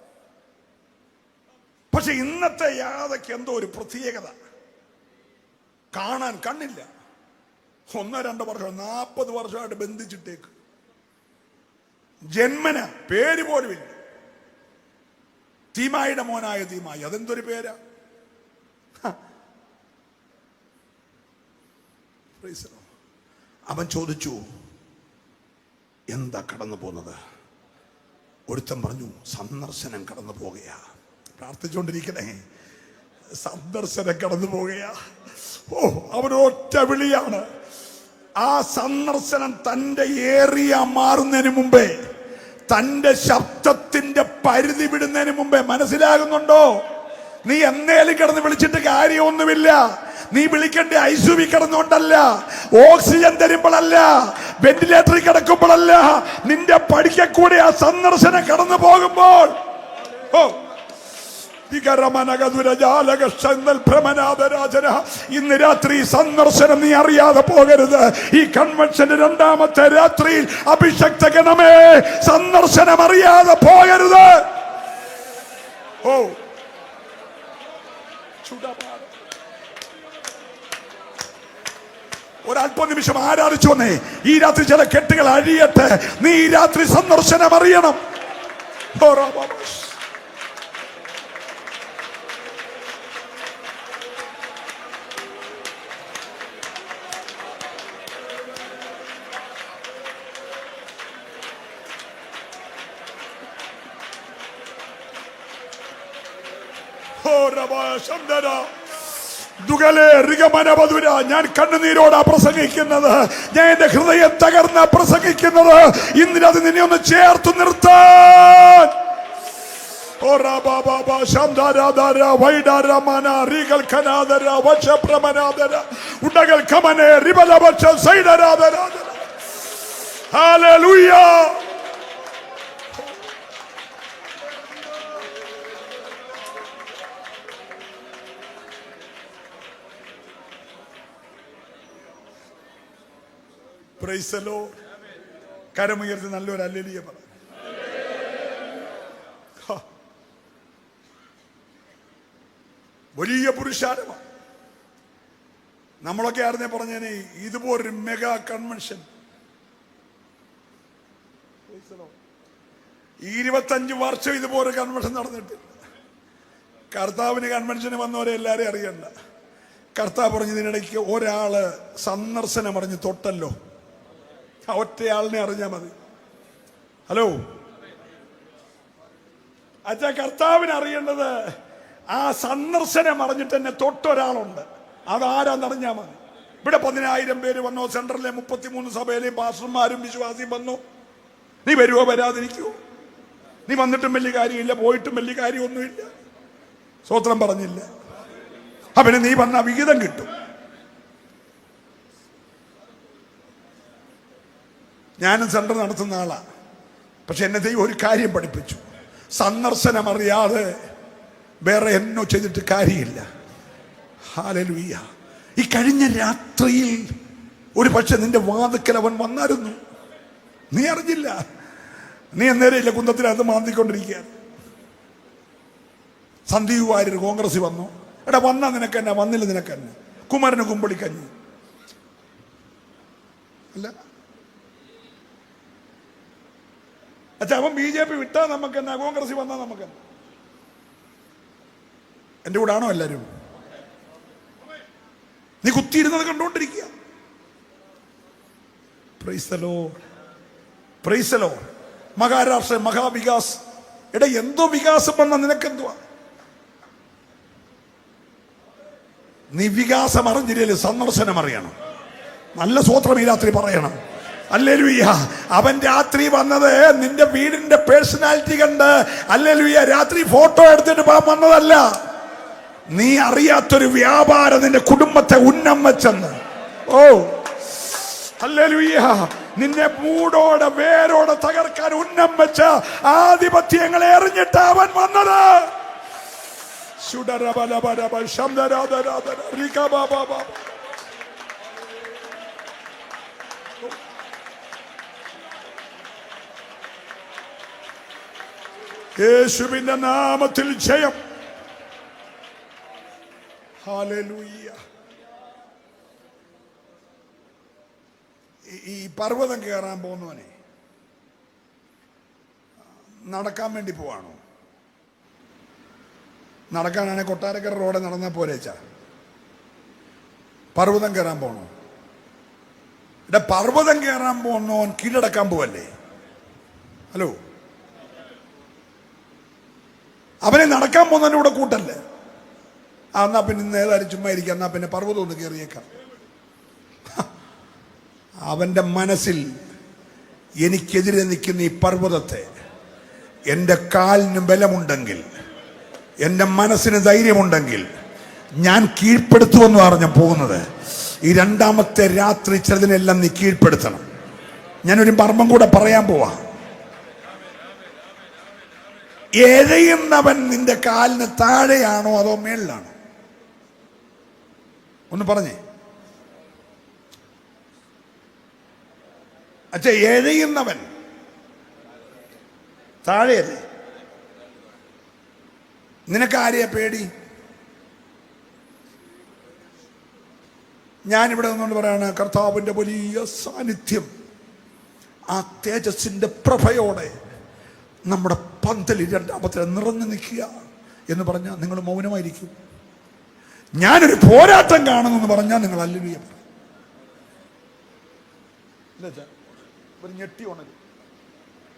പക്ഷെ ഇന്നത്തെ യാതയ്ക്ക് എന്തോ ഒരു പ്രത്യേകത. കാണാൻ കണ്ണില്ല. 1-2 വർഷം, 40 വർഷമായിട്ട് ബന്ധിച്ചിട്ടേക്ക്. ജന്മന പേര് പോലുമില്ല. തീമായിയുടെ മോനായ തീമായി, അതെന്തൊരു പേരാ. അവൻ ചോദിച്ചു, എന്താ കടന്നു പോകുന്നത്? ഒരുത്തൻ പറഞ്ഞു, സന്ദർശനം കടന്നു പോകുകയാ. പ്രാർത്ഥിച്ചുകൊണ്ടിരിക്കണേ, സന്ദർശനം കടന്നു പോകുകയാ. ഓ, അവരൊറ്റ വിളിയാണ്. ആ സന്ദർശനം തന്റെ ഏറിയ മാറുന്നതിന് മുമ്പേ, തന്റെ ശബ്ദത്തിന്റെ പരിധി വിടുന്നതിന് മുമ്പേ, മനസ്സിലാകുന്നുണ്ടോ? നീ എന്നേലും കിടന്ന് വിളിച്ചിട്ട് കാര്യമൊന്നുമില്ല. നീ വിളിക്കേണ്ട ഐസുവി കിടന്നുകൊണ്ടല്ല, ഓക്സിജൻ തരുമ്പോഴല്ല, വെന്റിലേറ്ററിൽ കിടക്കുമ്പോഴല്ല, നിന്റെ പഠിക്കൂടെ ആ സന്ദർശനം കടന്നു പോകുമ്പോൾ. ഇന്ന് രാത്രി സന്ദർശനം നീ അറിയാതെ പോകരുത്. ഈ കൺവെൻഷന്റെ 2ാമത്തെ രാത്രിയിൽ അഭിഷക്ത ഗണമേ, സന്ദർശനം അറിയാതെ പോകരുത്. ഓ ഒരല്പനിമിഷം ആരാധിച്ചു വന്നേ. ഈ രാത്രി ചില കെട്ടുകൾ അഴിയട്ടെ. നീ ഈ രാത്രി സന്ദർശനം അറിയണം. ഞാൻ കണ്ണുനീരോടാ പ്രസംഗിക്കുന്നത്. ഞാൻ എന്റെ ഹൃദയം തകർന്ന പ്രസംഗിക്കുന്നത്. ഇന്നിനത് നിന്നെ ഒന്ന് ചേർത്ത് നിർത്താൻ. ഹല്ലേലൂയ. Praise the Lord. കരമുയർത്തി നല്ലൊരു ഹല്ലേലൂയ പറ. വലിയ പുരുഷാരമാണ്. നമ്മളൊക്കെ ആയിരുന്നേ പറഞ്ഞേനെ ഇതുപോലൊരു മെഗാ കൺവെൻഷൻ 25 വർഷം ഇതുപോലെ കൺവെൻഷൻ നടന്നിട്ടില്ല. കർത്താവിന് കൺവെൻഷന് വന്നവരെ എല്ലാവരെയും അറിയണ്ട. കർത്താവ് പറഞ്ഞതിനിടയ്ക്ക് ഒരാള് സന്ദർശനം അറിഞ്ഞ് തൊട്ടല്ലോ, ഒറ്റയാളിനെ അറിഞ്ഞാൽ മതി. ഹലോ അച്ഛാ, കർത്താവിന് അറിയേണ്ടത് ആ സന്ദർശനം അറിഞ്ഞിട്ട് തന്നെ തൊട്ടൊരാളുണ്ട്, അതാരാന്നറിഞ്ഞാൽ മതി. ഇവിടെ 10,000 പേര് വന്നോ, സെൻട്രലിലെ 33 സഭയിലെയും പാസ്റ്റർമാരും വിശ്വാസിയും വന്നു. നീ വരുവോ വരാതിരിക്കുവോ? നീ വന്നിട്ടും വലിയ കാര്യമില്ല, പോയിട്ടും വലിയ കാര്യമൊന്നുമില്ല. സ്വത്രം പറഞ്ഞില്ല. അവന് നീ വന്ന വിഹിതം കിട്ടും. ഞാനും സെന്റർ നടത്തുന്ന ആളാ. പക്ഷെ എന്നെ ദൈവം ഒരു കാര്യം പഠിപ്പിച്ചു. സന്ദർശനം അറിയാതെ വേറെ എന്നോ ചെയ്തിട്ട് കാര്യമില്ല. ഹല്ലേലൂയ. ഈ കഴിഞ്ഞ രാത്രിയിൽ ഒരു പക്ഷെ നിന്റെ വാതിക്കൽ അവൻ വന്നായിരുന്നു, നീ അറിഞ്ഞില്ല. നീ അന്നേരം ഇല്ല, കുന്തത്തിനകത്ത് മാന്തിക്കൊണ്ടിരിക്കുകയാണ്. സന്ദീപ് വാര്യർ കോൺഗ്രസ് വന്നു. എടാ വന്നാ നിനക്ക് തന്നെ, വന്നില്ല നിനക്ക് തന്നെ. കുമരന് കുമ്പളിക്കഞ്ഞി അല്ല അച്ഛാ, അവൻ BJP വിട്ടാ നമുക്ക് എന്നാ, കോൺഗ്രസ് വന്നാ നമുക്ക് എന്നാ. എന്റെ കൂടെ ആണോ എല്ലാരും? നീ കുത്തിയിരുന്നത് കണ്ടുകൊണ്ടിരിക്കുക. Praise the Lord, praise the Lord. Maharashtra Mahavikas, എടാ എന്തോ വികാസം വന്ന നിനക്കെന്തുവാ? നീ വികാസം അറിഞ്ഞില്ലേ, സന്ദർശനം അറിയണം. നല്ല സ്വോത്രം ഈ രാത്രി പറയണം. ഹല്ലേലൂയ. അവൻ രാത്രി വന്നത് നിന്റെ വീടിന്റെ പേഴ്സണാലിറ്റി കണ്ട്, ഹല്ലേലൂയ, രാത്രി ഫോട്ടോ എടുത്തിട്ട് വന്നതല്ല. നീ അറിയാത്തൊരു വ്യാപാരം നിന്റെ കുടുംബത്തെ ഉന്നം വെച്ചെന്ന്. ഓ ഹല്ലേലൂയ. നിന്നെ മൂടോടെ വേരോടെ തകർക്കാൻ ഉന്നം വെച്ച ആധിപത്യങ്ങളെ എറിഞ്ഞിട്ട് അവൻ വന്നത്. യേശുവിന്റെ നാമത്തിൽ ജയം. ഹല്ലേലൂയ. ഈ പർവ്വതം കയറാൻ പോകുന്നവനെ നടക്കാൻ വേണ്ടി പോവാണോ? നടക്കാനാണെങ്കിൽ കൊട്ടാരക്കര റോഡ് നടന്നാൽ പോരേച്ചാ. പർവ്വതം കയറാൻ പോണോ? ഇവിടെ പർവ്വതം കയറാൻ പോകുന്നവൻ കീഴടക്കാൻ പോവല്ലേ? ഹലോ, അവനെ നടക്കാൻ പോകുന്നതിൻ്റെ കൂടെ കൂട്ടല്ലേ? എന്നാ പിന്നെ ഏതായാലും ചുമ്മാ ഇരിക്കാം, എന്നാ പിന്നെ പർവ്വതം ഒന്ന് കയറിയേക്കാം. അവന്റെ മനസ്സിൽ എനിക്കെതിരെ നിൽക്കുന്ന ഈ പർവ്വതത്തെ എൻ്റെ കാലിന് ബലമുണ്ടെങ്കിൽ, എൻ്റെ മനസ്സിന് ധൈര്യമുണ്ടെങ്കിൽ ഞാൻ കീഴ്പ്പെടുത്തുമെന്ന് പറഞ്ഞ പോകുന്നത്. ഈ രണ്ടാമത്തെ രാത്രി ചിലതിനെല്ലാം നീ കീഴ്പ്പെടുത്തണം. ഞാനൊരു മർമ്മം കൂടെ പറയാൻ പോവാ. എഴയുന്നവൻ നിന്റെ കാലിന് താഴെയാണോ അതോ മേളിലാണോ? ഒന്ന് പറഞ്ഞേ അച്ഛാ. എഴയുന്നവൻ താഴെയല്ലേ? നിനക്കാരെയാ പേടി? ഞാനിവിടെ നിന്നുകൊണ്ട് പറയാണ്, കർത്താവിൻ്റെ വലിയ സാന്നിധ്യം, ആ തേജസ്സിന്റെ പ്രഭയോടെ നമ്മുടെ പന്തലിൽ രണ്ടാമത്തെ നിറഞ്ഞു നിൽക്കുക എന്ന് പറഞ്ഞാൽ നിങ്ങൾ മൗനമായിരിക്കും. ഞാനൊരു പോരാട്ടം കാണുന്നു പറഞ്ഞാൽ നിങ്ങൾ ഹല്ലേലൂയ പറയും. ഒരു ഞെട്ടി ഉണരും.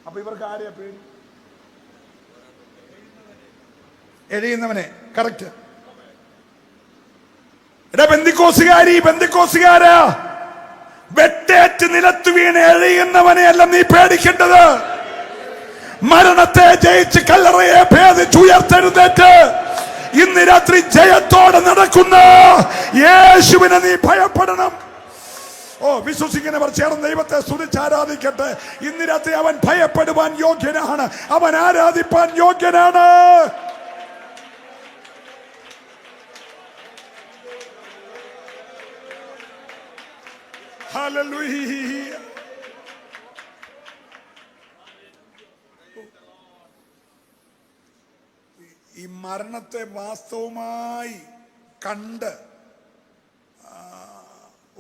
അപ്പൊ ഇവർക്ക് ആരെയാ പേടി? എഴയുന്നവനെ. കറക്റ്റ്. എടാ ബന്ധിക്കോസുകാരാ, വെട്ടേറ്റ് നിലത്ത് വീണ് എഴയുന്നവനെ അല്ല നീ പേടിക്കേണ്ടത്. മരണത്തെ ജയിച്ച് കല്ലറയെ ഭേദിച്ച് ഉയർത്തെഴുന്നേറ്റ് ഇന്ന് രാത്രി ജയത്തോടെ നടക്കുന്ന യേശുവിനെ നീ ഭയപ്പെടണം. ഓ, വിശ്വസിക്കുന്നവർ ചേർന്ന് ദൈവത്തെ സ്തുതിച്ച് ആരാധിക്കട്ടെ. ഇന്ന് രാത്രി അവൻ ഭയപ്പെടുവാൻ യോഗ്യനാണ്, അവൻ ആരാധിപ്പാൻ യോഗ്യനാണ്. ഹല്ലേലൂയ. ഈ മരണത്തെ വാസ്തവമായി കണ്ട്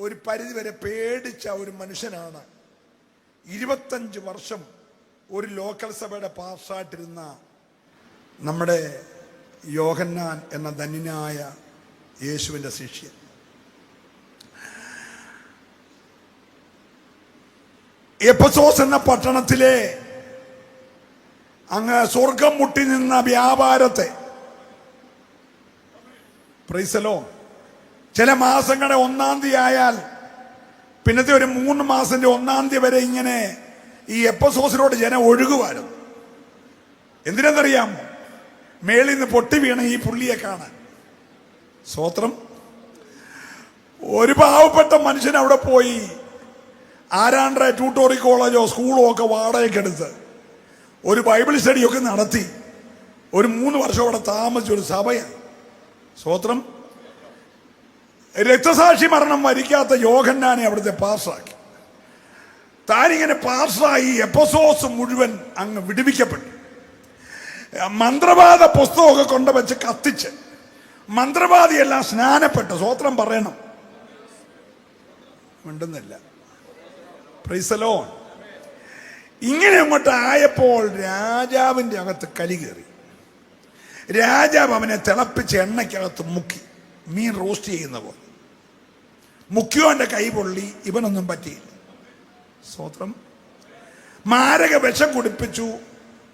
ഒരു പരിധിവരെ പേടിച്ച ഒരു മനുഷ്യനാണ് 25 വർഷം ഒരു ലോക്കൽ സഭയുടെ പാർഷായിട്ടിരുന്ന നമ്മുടെ യോഹന്നാൻ എന്ന ധന്യനായ യേശുവിൻ്റെ ശിഷ്യൻ എഫെസോസ് എന്ന പട്ടണത്തിലെ അങ്ങ് സ്വർഗം മുട്ടി നിന്ന വ്യാപാരത്തെ, പ്രൈസലോ, ചില മാസങ്ങളുടെ 1-ാം തീയതി ആയാൽ പിന്നത്തെ ഒരു 3 മാസത്തിന്റെ 1-ാം തീയതി വരെ ഇങ്ങനെ ഈ എഫെസോസിനോട് ജനം ഒഴുകുവായിരുന്നു. എന്തിനെന്നറിയാമോ? മേളിൽ നിന്ന് പൊട്ടി വീണ ഈ പുള്ളിയെ കാണാൻ. സ്തോത്രം. ഒരു പാവപ്പെട്ട മനുഷ്യൻ അവിടെ പോയി ആരാണ്ട്ര ട്യൂട്ടോറിയൽ കോളേജോ സ്കൂളോ ഒക്കെ വാടകയ്ക്കെടുത്ത് ഒരു ബൈബിൾ സ്റ്റഡിയൊക്കെ നടത്തി ഒരു 3 വർഷം അവിടെ താമസിച്ച ഒരു സഭയാണ്. സ്തോത്രം. രക്തസാക്ഷി മരണം വരിക്കാത്ത യോഹന്നാനെ അവിടുത്തെ പാസ്സാക്കി. താനിങ്ങനെ പാസ്സായി എഫെസോസ് മുഴുവൻ അങ്ങ് വിടുവിക്കപ്പെട്ടു. മന്ത്രവാദ പുസ്തകമൊക്കെ കൊണ്ടുവച്ച് കത്തിച്ച് മന്ത്രവാദിയെല്ലാം സ്നാനപ്പെട്ടു. സ്തോത്രം പറയണം. മിണ്ടുന്നില്ല. Price the Lord. ഇങ്ങനെ അങ്ങോട്ട് ആയപ്പോൾ രാജാവിൻ്റെ അകത്ത് കലി കയറി. രാജാവ് അവനെ തിളപ്പിച്ച് എണ്ണയ്ക്കകത്ത് മുക്കി, മീൻ റോസ്റ്റ് ചെയ്യുന്ന പോലെ മുക്കിയോന്റെ കൈ പൊള്ളി. ഇവനൊന്നും പറ്റിയില്ല. സ്തോത്രം. മാരക വിഷം കുടിപ്പിച്ചു,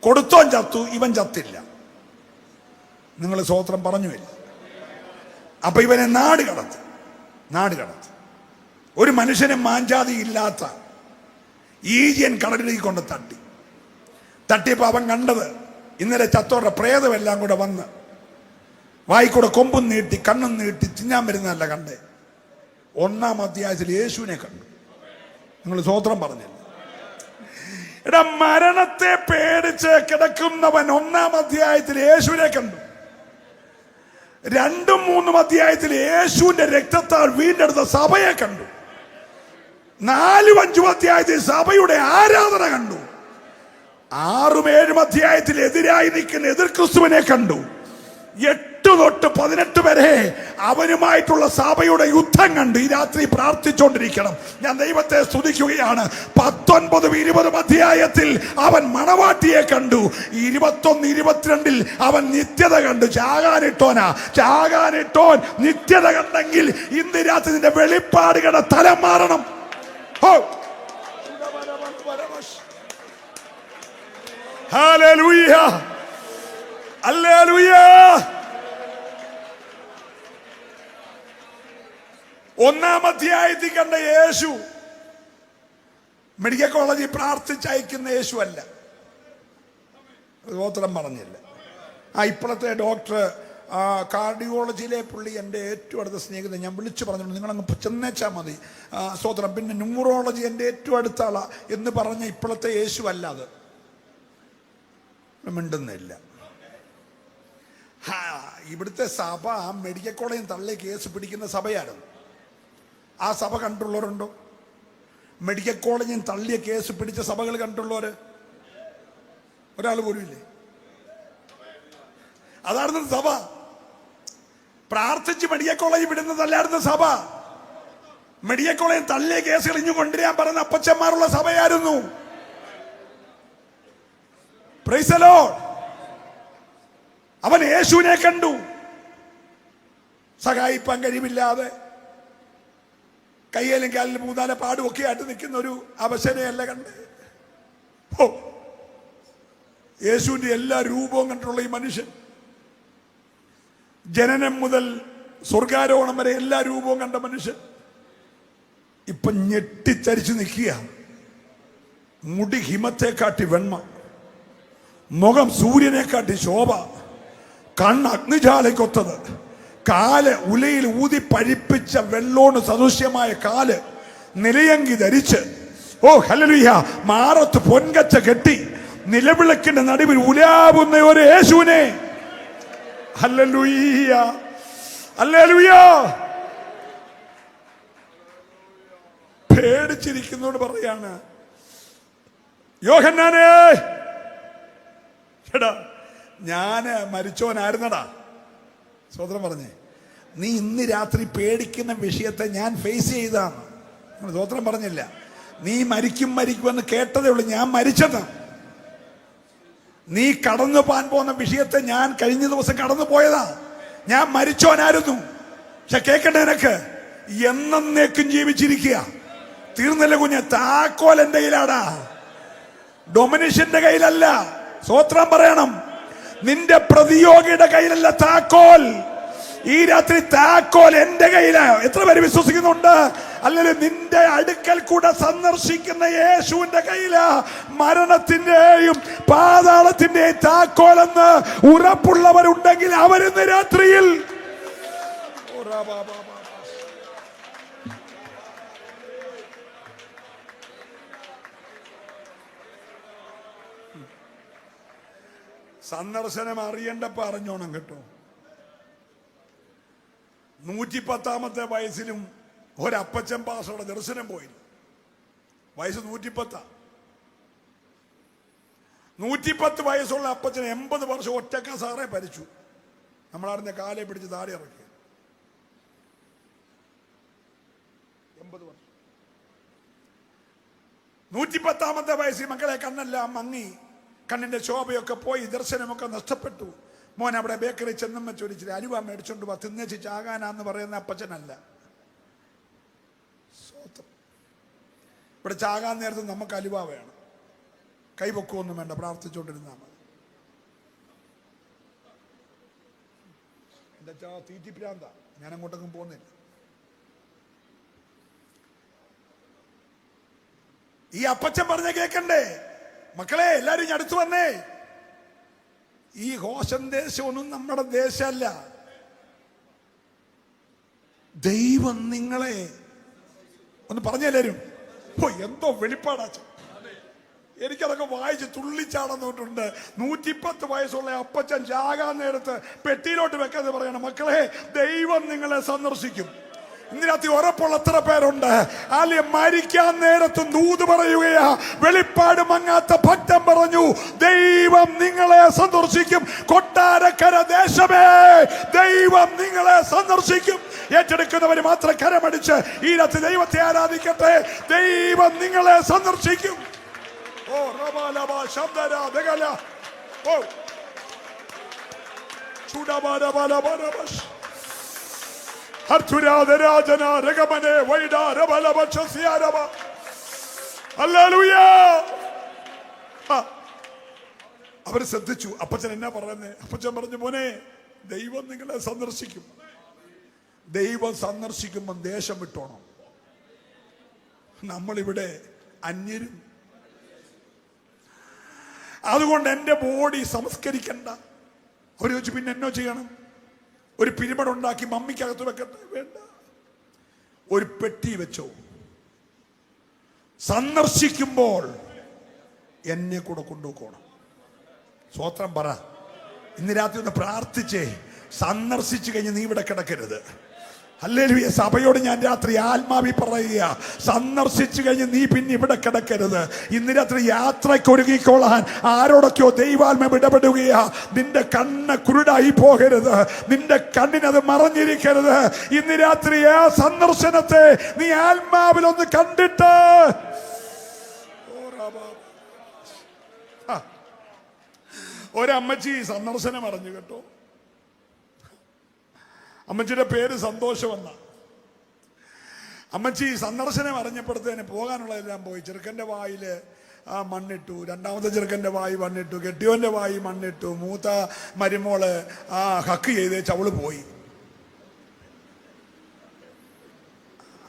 കൊടുത്തോൻ ചത്തു, ഇവൻ ചത്തില്ല. നിങ്ങൾ സ്തോത്രം പറഞ്ഞുമില്ല. അപ്പൊ ഇവനെ നാട് കടത്തി. ഒരു മനുഷ്യനെ മാഞ്ചാതി ഇല്ലാത്ത ഈജിയൻ കടലിലേക്ക് കൊണ്ട് തട്ടിയപ്പോൾ അവൻ കണ്ടത് ഇന്നലെ ചത്തോരുടെ പ്രേതമെല്ലാം കൂടെ വന്ന് വായിക്കൂടെ കൊമ്പും നീട്ടി കണ്ണും നീട്ടി തിന്നാൻ വരുന്നതല്ല കണ്ടേ. 1-ാം അധ്യായത്തിൽ യേശുവിനെ കണ്ടു. നിങ്ങൾ സ്തോത്രം പറഞ്ഞില്ല. എടാ, മരണത്തെ പേടിച്ച് കിടക്കുന്നവൻ 1-ാം അധ്യായത്തിൽ യേശുവിനെ കണ്ടു. 2-ഉം 3-ഉം അധ്യായത്തിൽ യേശുവിന്റെ രക്തത്താൽ വീണ്ടെടുത്ത സഭയെ കണ്ടു. 4-ഉം 5-ഉം അധ്യായത്തിൽ സഭയുടെ ആരാധന കണ്ടു. 6-ഉം 7-ഉം അധ്യായത്തിൽ എതിരായി നിൽക്കുന്ന എതിർ ക്രിസ്തുവിനെ കണ്ടു. 8 തൊട്ട് 18 വരെ അവനുമായിട്ടുള്ള സഭയുടെ യുദ്ധം കണ്ടു. ഈ രാത്രി പ്രാർത്ഥിച്ചുകൊണ്ടിരിക്കണം. ഞാൻ ദൈവത്തെ സ്തുതിക്കുകയാണ്. 19-ഉം 20-ഉം അധ്യായത്തിൽ അവൻ മണവാട്ടിയെ കണ്ടു. 21, 22-ൽ അവൻ നിത്യത കണ്ടു. ചാകാനിട്ടോൻ നിത്യത കണ്ടെങ്കിൽ ഇന്ന് രാത്രി നിന്റെ വെളിപ്പാടുകളുടെ തലം മാറണം. Hallelujah, hallelujah. 1-ാം അധ്യായത്തിൽ കണ്ട യേശു മെഡിക്കൽ കോളേജിൽ പ്രാർത്ഥിച്ചയക്കുന്ന യേശു അല്ല. ഗോത്രം പറഞ്ഞില്ല. ഇപ്പോഴത്തെ ഡോക്ടർ കാർഡിയോളജിയിലെ പുള്ളി എൻ്റെ ഏറ്റവും അടുത്ത സ്നേഹിതൻ. ഞാൻ വിളിച്ചു പറഞ്ഞു, നിങ്ങളങ്ങ് ചെന്നേച്ചാൽ മതി. സ്തോത്രം. പിന്നെ ന്യൂറോളജി എൻ്റെ ഏറ്റവും അടുത്ത ആളാ എന്ന് പറഞ്ഞ ഇപ്പോഴത്തെ യേശു അല്ല. അത് മിണ്ടുന്നില്ല. ഇവിടുത്തെ സഭ മെഡിക്കൽ കോളേജിൽ തള്ളി കേസ് പിടിക്കുന്ന സഭയായിരുന്നു. ആ സഭ കണ്ടുള്ളവരുണ്ടോ? മെഡിക്കൽ കോളേജിൽ തള്ളിയ കേസ് പിടിച്ച സഭകൾ കണ്ടുള്ളവര് ഒരാൾ പോലും ഇല്ലേ? അതായിരുന്നു സഭ. പ്രാർത്ഥിച്ച് മെഡിക്കൽ കോളേജ് വിടുന്നതല്ലായിരുന്നു സഭ. മെഡിക്കൽ കോളേജിൽ തള്ളിയ കേസുകൾ ഇഞ്ഞു കൊണ്ടുവരാൻ പറയുന്ന അപ്പച്ചന്മാരുള്ള സഭയായിരുന്നു. Praise the Lord. അവൻ യേശുവിനെ കണ്ടു. സഹായിപ്പാൻ കഴിവില്ലാതെ കയ്യിലും കാലിലും 3-4 പാടും ഒക്കെ ആയിട്ട് നിൽക്കുന്ന ഒരു അവശനെയല്ല കണ്ട്. യേശുവിന്റെ എല്ലാ രൂപവും കണ്ടിട്ടുള്ള ഈ മനുഷ്യൻ ജനനം മുതൽ സ്വർഗാരോഹണം വരെ എല്ലാ രൂപവും കണ്ട മനുഷ്യൻ ഇപ്പൊ ഞെട്ടിത്തരിച്ചു നിൽക്കുക. മുടി ഹിമത്തെക്കാട്ടി വെണ്മ, മുഖം സൂര്യനെക്കാട്ടി ശോഭ, കണ്ണ് അഗ്നിജാലയ്ക്കൊത്തത്, കാല് ഉലയിൽ ഊതി പഴിപ്പിച്ച വെള്ളോണ് സദൃശ്യമായ കാല്, നിലയങ്കി ധരിച്ച്, ഓ ഹല്ലേലൂയ, മാറത്ത് പൊൻകച്ച കെട്ടി നിലവിളക്കിന്റെ നടുവിൽ ഉലാവുന്ന ഒരു യേശുവിനെ, ഹല്ലേലൂയ, ഹല്ലേലൂയ, പേടിച്ചിരിക്കുന്നോട് പറയാണ്, യോഹന്നാനേ, എടാ ഞാന് മരിച്ചോനായിരുന്നടാ. സ്വതന്ത്രം പറഞ്ഞേ, നീ ഇന്ന് രാത്രി പേടിക്കുന്ന വിഷയത്തെ ഞാൻ ഫേസ് ചെയ്താണ്. സ്വതന്ത്രം പറഞ്ഞില്ല, നീ മരിക്കുമെന്ന് കേട്ടതേ ഉള്ളൂ, ഞാൻ മരിച്ചത്. നീ കടന്നു പോകാൻ പോകുന്ന വിഷയത്തെ ഞാൻ കഴിഞ്ഞ ദിവസം കടന്നു പോയതാ. ഞാൻ മരിച്ചോനായിരുന്നു. പക്ഷെ കേക്കട്ടെ, നിനക്ക് എന്നേക്കും ജീവിച്ചിരിക്കുക. തീർന്നില്ല കുഞ്ഞ്. താക്കോൽ എന്റെ കയ്യിലാടാ, ഡൊമിനിഷന്റെ കയ്യിലല്ല. സ്വോത്രം പറയണം. നിന്റെ പ്രതിയോഗിയുടെ കയ്യിലല്ല താക്കോൽ. ഈ രാത്രി താക്കോൽ എന്റെ കയ്യിലാ. എത്ര പേര് വിശ്വസിക്കുന്നുണ്ട്? അല്ലെങ്കിൽ നിന്റെ അടുക്കൽ കൂടെ സന്ദർശിക്കുന്ന യേശുവിന്റെ കയ്യിലാ മരണത്തിന്റെയും പാതാളത്തിന്റെയും താക്കോലെന്ന് ഉറപ്പുള്ളവരുണ്ടെങ്കിൽ അവരിന്ന് രാത്രിയിൽ സന്ദർശനം അറിയണ്ടപ്പോ അറിഞ്ഞോണം കേട്ടോ. 110 വയസ്സിലും ഒരപ്പച്ചൻ പാസ്റ്ററുടെ ദർശനം പോയില്ല. വയസ്സ് 110. 110 വയസ്സുള്ള അപ്പച്ചൻ 80 വർഷം ഒറ്റക്ക സാറേ ഭരിച്ചു. നമ്മളറിഞ്ഞ കാലെ പിടിച്ച് താടി ഇറക്കി 80 വർഷം. 110 വയസ്സിൽ മക്കളെ കണ്ണെല്ലാം മങ്ങി, കണ്ണിന്റെ ശോഭയൊക്കെ പോയി, ദർശനമൊക്കെ നഷ്ടപ്പെട്ടു. മോൻ അവിടെ ബേക്കറി ചെന്നും ചോദിച്ചിട്ട് അലുവ മേടിച്ചോണ്ട് വാ, തിന്നേച്ച് ചാകാനാന്ന് പറയുന്ന അപ്പച്ചനല്ല. ഇവിടെ ചാകാൻ നേരത്ത് നമുക്ക് അലുവ വേണം. കൈപൊക്കമൊന്നും വേണ്ട, പ്രാർത്ഥിച്ചോണ്ടിരുന്നാ മതി. എന്താ തീറ്റിപ്രാന്ത, ഞാൻ അങ്ങോട്ടൊന്നും പോകുന്നില്ല. ഈ അപ്പച്ചൻ പറഞ്ഞ കേക്കണ്ടേ മക്കളെ? എല്ലാരും ഇനി അടുത്ത് വന്നേ. ഈ ഹോഷൻ ദേശമൊന്നും നമ്മുടെ ദേശമല്ല. ദൈവം നിങ്ങളെ ഒന്ന് പറഞ്ഞെല്ലാരും. ഓ, എന്തോ വെളിപ്പാടാ. എനിക്കതൊക്കെ വായിച്ച് തുള്ളിച്ചാടന്നിട്ടുണ്ട്. 110 വയസ്സുള്ള അപ്പച്ചൻ ചാകാൻ നേരത്ത് പെട്ടിയിലോട്ട് വെക്കാതെ പറയണം, മക്കളെ ദൈവം നിങ്ങളെ സന്ദർശിക്കും. ഇതിനകത്ത് ഉറപ്പുള്ള എത്ര പേരുണ്ട്? അല്ലെ മരിക്കാൻ നേരത്ത് ദൂത് പറയുകയാ. വെളിപ്പാട് മങ്ങാത്ത ഭക്തൻ പറഞ്ഞു, ദൈവം നിങ്ങളെ സന്ദർശിക്കും. കൊട്ടാരക്കര ദേശമേ, ദൈവം നിങ്ങളെ സന്ദർശിക്കും. ഏറ്റെടുക്കുന്നവര് മാത്രം കരമടിച്ച് ഈ രാത്രി ദൈവത്തെ ആരാധിക്കട്ടെ. ദൈവം നിങ്ങളെ സന്ദർശിക്കും. ഓ റബാലബ ശബ്ദര ദഗല ഓ ചുടബരബലബരബശ ഹർതുരാദരാജന രഗമനെ വൈഡ രബലബശസിയാരബ. ഹല്ലേലൂയ. അവർ ശ്രദ്ധിച്ചു. അപ്പച്ചൻ എന്നാ പറയുന്നേ? അപ്പച്ചൻ പറഞ്ഞു, മോനെ ദൈവം നിങ്ങളെ സന്ദർശിക്കും. ദൈവം സന്ദർശിക്കുമ്പോൾ ദേശം വിട്ടോണം. നമ്മളിവിടെ അന്യരും. അതുകൊണ്ട് എന്റെ ബോഡി സംസ്കരിക്കണ്ട. അവർ ചോദിച്ചു, പിന്നെ എന്നോ ചെയ്യണം? ഒരു പിരിമടുണ്ടാക്കി മമ്മിക്കകത്ത് വെക്കട്ടെ? വേണ്ട, ഒരു പെട്ടി വെച്ചോ. സന്ദർശിക്കുമ്പോൾ എന്നെ കൂടെ കൊണ്ടുപോകണം. സ്വോത്രം പറ. ഇന്ന് രാത്രി ഒന്ന് പ്രാർത്ഥിച്ചേ. സന്ദർശിച്ചു കഴിഞ്ഞ് നീ ഇവിടെ കിടക്കരുത്. ഹല്ലേലൂയ. സഭയോട് ഞാൻ രാത്രി ആത്മാവി പറയുക, സന്ദർശിച്ചു കഴിഞ്ഞ് നീ പിന്നെ ഇവിടെ കിടക്കരുത്. ഇന്ന് രാത്രി യാത്രയ്ക്ക് ഒരുങ്ങിക്കോളാൻ ആരോടൊക്കെയോ ദൈവാത്മാവ് ഇടപെടുകയാ. നിന്റെ കണ്ണ് കുരുടായി പോകരുത്. നിന്റെ കണ്ണിനത് മറഞ്ഞിരിക്കരുത്. ഇന്ന് രാത്രി ആ സന്ദർശനത്തെ നീ ആത്മാവിലൊന്ന് കണ്ടിട്ട്. ഒരമ്മച്ചി സന്ദർശനം അറിഞ്ഞു കേട്ടോ. അമ്മച്ചിയുടെ പേര് സന്തോഷമെന്ന. അമ്മച്ചി സന്ദർശനം അറിഞ്ഞപ്പെടുത്തേന് പോകാനുള്ളതെല്ലാം പോയി. ചെറുക്കൻ്റെ വായില് മണ്ണിട്ടു, രണ്ടാമത്തെ ചെറുക്കൻ്റെ വായി മണ്ണിട്ടു, കെട്ടിയോന്റെ വായി മണ്ണിട്ടു, മൂത്ത മരുമോള് ഹക്ക് ചെയ്തേച്ച് അവള് പോയി.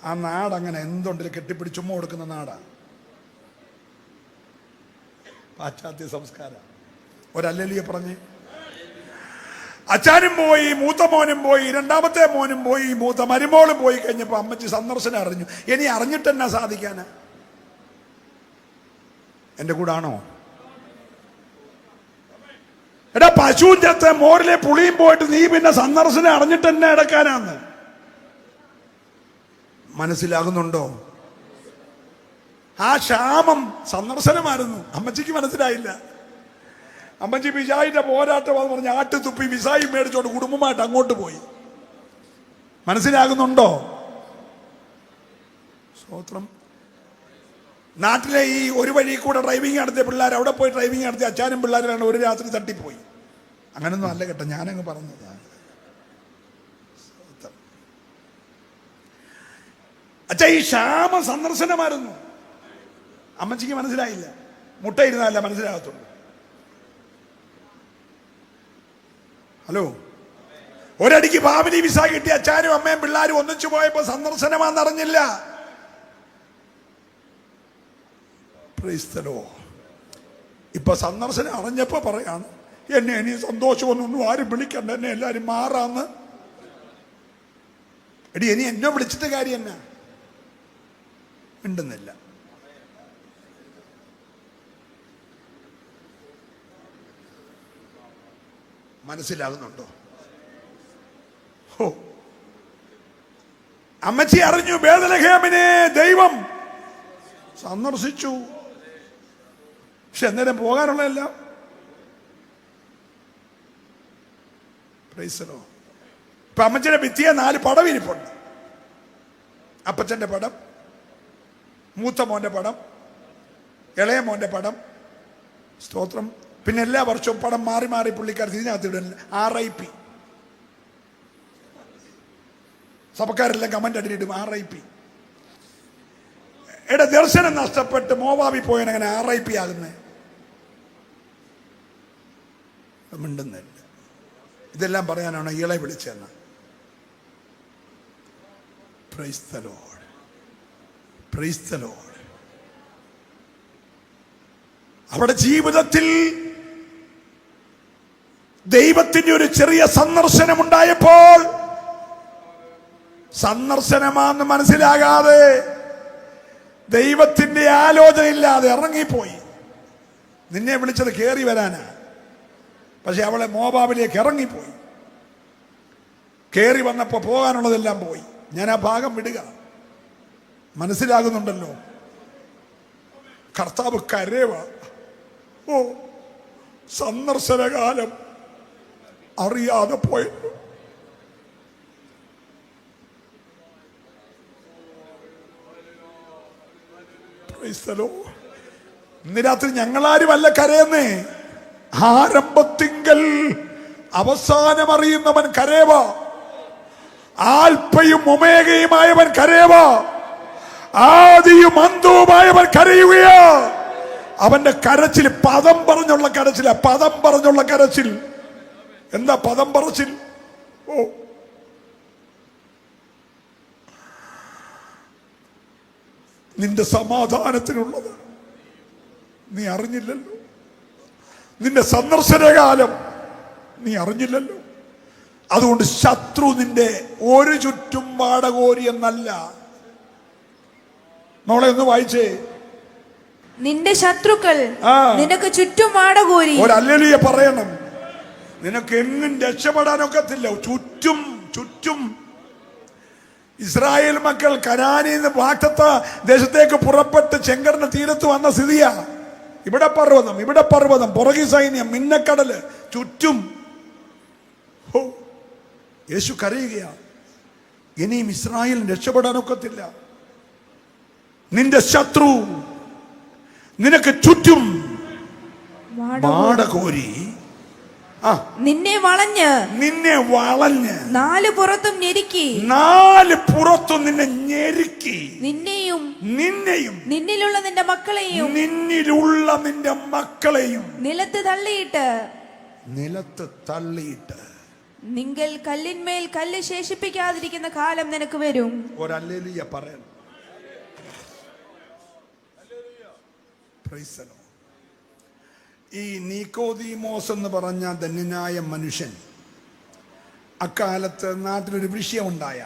ആ നാടങ്ങനെ എന്തുണ്ടെങ്കിലും കെട്ടിപ്പിടിച്ചുമ്മ കൊടുക്കുന്ന നാടാണ്. പാശ്ചാത്യ സംസ്കാരം. ഒരല്ലേലിയെ പറഞ്ഞ് അച്ഛനും പോയി, മൂത്ത മോനും പോയി, രണ്ടാമത്തെ മോനും പോയി, മൂത്ത മരുമോളും പോയി കഴിഞ്ഞപ്പോ അമ്മച്ചി സന്ദർശനം അറിഞ്ഞു. ഇനി അറിഞ്ഞിട്ട് എന്നാ സാധിക്കാന്? എന്റെ കൂടാണോ? എടാ, പശുവിന്റെ മോരിലെ പുളിയും പോയിട്ട് നീ പിന്നെ സന്ദർശനം അറിഞ്ഞിട്ട് എന്നെ എടുക്കാനാന്ന് മനസ്സിലാകുന്നുണ്ടോ? ആ ക്ഷാമം സന്ദർശനമായിരുന്നു. അമ്മച്ചിക്ക് മനസ്സിലായില്ല. അമ്മച്ചി വിസായിന്റെ പോരാട്ടം എന്ന് പറഞ്ഞ് ആട്ടുതുപ്പി വിസായി മേടിച്ചോണ്ട് കുടുംബമായിട്ട് അങ്ങോട്ട് പോയി. മനസ്സിലാകുന്നുണ്ടോ? സ്തോത്രം. നാട്ടിലെ ഈ ഒരു വഴി കൂടെ ഡ്രൈവിംഗ് നടത്തിയ പിള്ളേർ അവിടെ പോയി ഡ്രൈവിംഗ് നടത്തിയ അച്ഛനും പിള്ളേരാണ് ഒരു രാത്രി തട്ടിപ്പോയി. അങ്ങനൊന്നും അല്ല കേട്ടോ, ഞാനങ്ങ് പറഞ്ഞതാണ്. അച്ഛാ, ഈ ക്ഷാമ സന്ദർശനമായിരുന്നു. അമ്മച്ചിക്ക് മനസ്സിലായില്ല, മുട്ടയിരുന്നല്ല മനസ്സിലാകത്തുള്ളൂ. ഹലോ, ഒരടിക്ക് ഫാമിലി വിസ കിട്ടി അച്ഛനും അമ്മയും പിള്ളേരും ഒന്നിച്ചു പോയപ്പോ സന്ദർശനമാണെന്നറിഞ്ഞില്ല. ഇപ്പൊ സന്ദർശനം അറിഞ്ഞപ്പോ പറയാണ്, എന്നെ ഇനി സന്തോഷമൊന്നും ആരും വിളിക്കണ്ട, എന്നെ എല്ലാരും മാറാന്ന്. എടി, ഇനി എന്നെ വിളിച്ചിട്ട് കാര്യം എന്നാ? മിണ്ടുന്നില്ല. മനസ്സിലാകുന്നുണ്ടോ? അമ്മച്ചി അറിഞ്ഞു ബേത്ലഹേമിനെ ദൈവം സന്ദർശിച്ചു. പക്ഷെ അന്നേരം പോകാനുള്ളതല്ല. ഇപ്പൊ അമ്മച്ചിയുടെ ഭിത്തിയെ 4 പടം ഇരിപ്പുണ്ട്. അപ്പച്ചന്റെ പടം, മൂത്ത മോന്റെ പടം, ഇളയ മോന്റെ പടം. സ്തോത്രം. പിന്നെ എല്ലാ വർഷവും പടം മാറി മാറി പുള്ളിക്കാർ ഇതിനകത്ത് ഇടുന്നില്ല. RIP. സഭക്കാരെല്ലാം കമന്റ് അടിയിടും RIP. എടാ, ദർശനം നഷ്ടപ്പെട്ട് മോവാബി പോയനങ്ങനെ RIP ആകുന്നേ? മിണ്ടുന്നില്ല. ഇതെല്ലാം പറയാനാണ് ഇളെ വിളിച്ചെന്ന്. Praise the Lord, praise the Lord. അവിടെ ജീവിതത്തിൽ ദൈവത്തിന്റെ ഒരു ചെറിയ സന്ദർശനം ഉണ്ടായപ്പോൾ സന്ദർശനമാണെന്ന് മനസ്സിലാകാതെ ദൈവത്തിന്റെ ആലോചന ഇല്ലാതെ ഇറങ്ങിപ്പോയി. നിന്നെ വിളിച്ചത് കയറി വരാനാ, പക്ഷെ അവളെ മോവാബിലേക്ക് ഇറങ്ങിപ്പോയി. കയറി വന്നപ്പോ പോകാനുള്ളതെല്ലാം പോയി. ഞാൻ ആ ഭാഗം വിടുക. മനസ്സിലാകുന്നുണ്ടല്ലോ? കർത്താവ് കരേവ. ഓ, സന്ദർശനകാലം അറിയാതെ പോയി. ഇന്ന് രാത്രി ഞങ്ങളാരുമല്ല കരയുന്നേ. ആരംഭത്തിങ്കൽ അവസാനം അറിയുന്നവൻ കരേവ. ആൽപ്പയും ഒമേഗയുമായവൻ കരേവ. ആദിയും അന്തവുമായവൻ കരയുകയാ. അവന്റെ കരച്ചിൽ പദം പറഞ്ഞുള്ള കരച്ചില. പദം പറഞ്ഞുള്ള കരച്ചിൽ. എന്താ പദം പറച്ചിൽ? ഓ, നിന്റെ സമാധാനത്തിനുള്ളത് നീ അറിഞ്ഞില്ലല്ലോ. നിന്റെ സന്ദർശനകാലം നീ അറിഞ്ഞില്ലല്ലോ. അതുകൊണ്ട് ശത്രു നിന്റെ ഒരു ചുറ്റും വാടകോരി എന്നല്ല. മോളെ ഒന്ന് വായിച്ചേ. നിന്റെ ശത്രുക്കൾ നിനക്ക് ചുറ്റും വാടകോരി. ഒരു ഹല്ലേലൂയ പറയണം. നിനക്ക് എങ്ങും രക്ഷപ്പെടാനൊക്കത്തില്ല. ചുറ്റും ചുറ്റും. ഇസ്രായേൽ മക്കൾ കനാനിൽ നിന്ന് വാഗ്ദത്ത ദേശത്തേക്ക് പുറപ്പെട്ട് ചെങ്കടലിന്റെ തീരത്ത് വന്ന സ്ഥിതിയാ. ഇവിടെ പർവ്വതം, ഇവിടെ പർവ്വതം, പുറകി സൈന്യം, മിന്നക്കടല് ചുറ്റും. ഓ, യേശു കരയുകയാണ്. ഇനിയും ഇസ്രായേലിന് രക്ഷപ്പെടാനൊക്കത്തില്ല. നിന്റെ ശത്രു നിനക്ക് ചുറ്റും വാടകോരി. നിന്നെ വളഞ്ഞ് 4 പുറത്തും ഞെരുക്കി. 4 പുറത്തും നിന്നെ ഞെരുക്കി. നിന്നെയും നിന്നിലുള്ള നിന്റെ മക്കളെയും നിലത്ത് തള്ളിയിട്ട് നിങ്ങൾ കല്ലിന്മേൽ കല്ല് ശേഷിപ്പിക്കാതിരിക്കുന്ന കാലം നിനക്ക് വരും. ഒരു ഹല്ലേലൂയ പറയണം. Price the Lord. ഈ നീക്കോദീമോസ് എന്ന് പറഞ്ഞ ധന്യനായ മനുഷ്യൻ അക്കാലത്ത് നാട്ടിലൊരു വിഷയമുണ്ടായ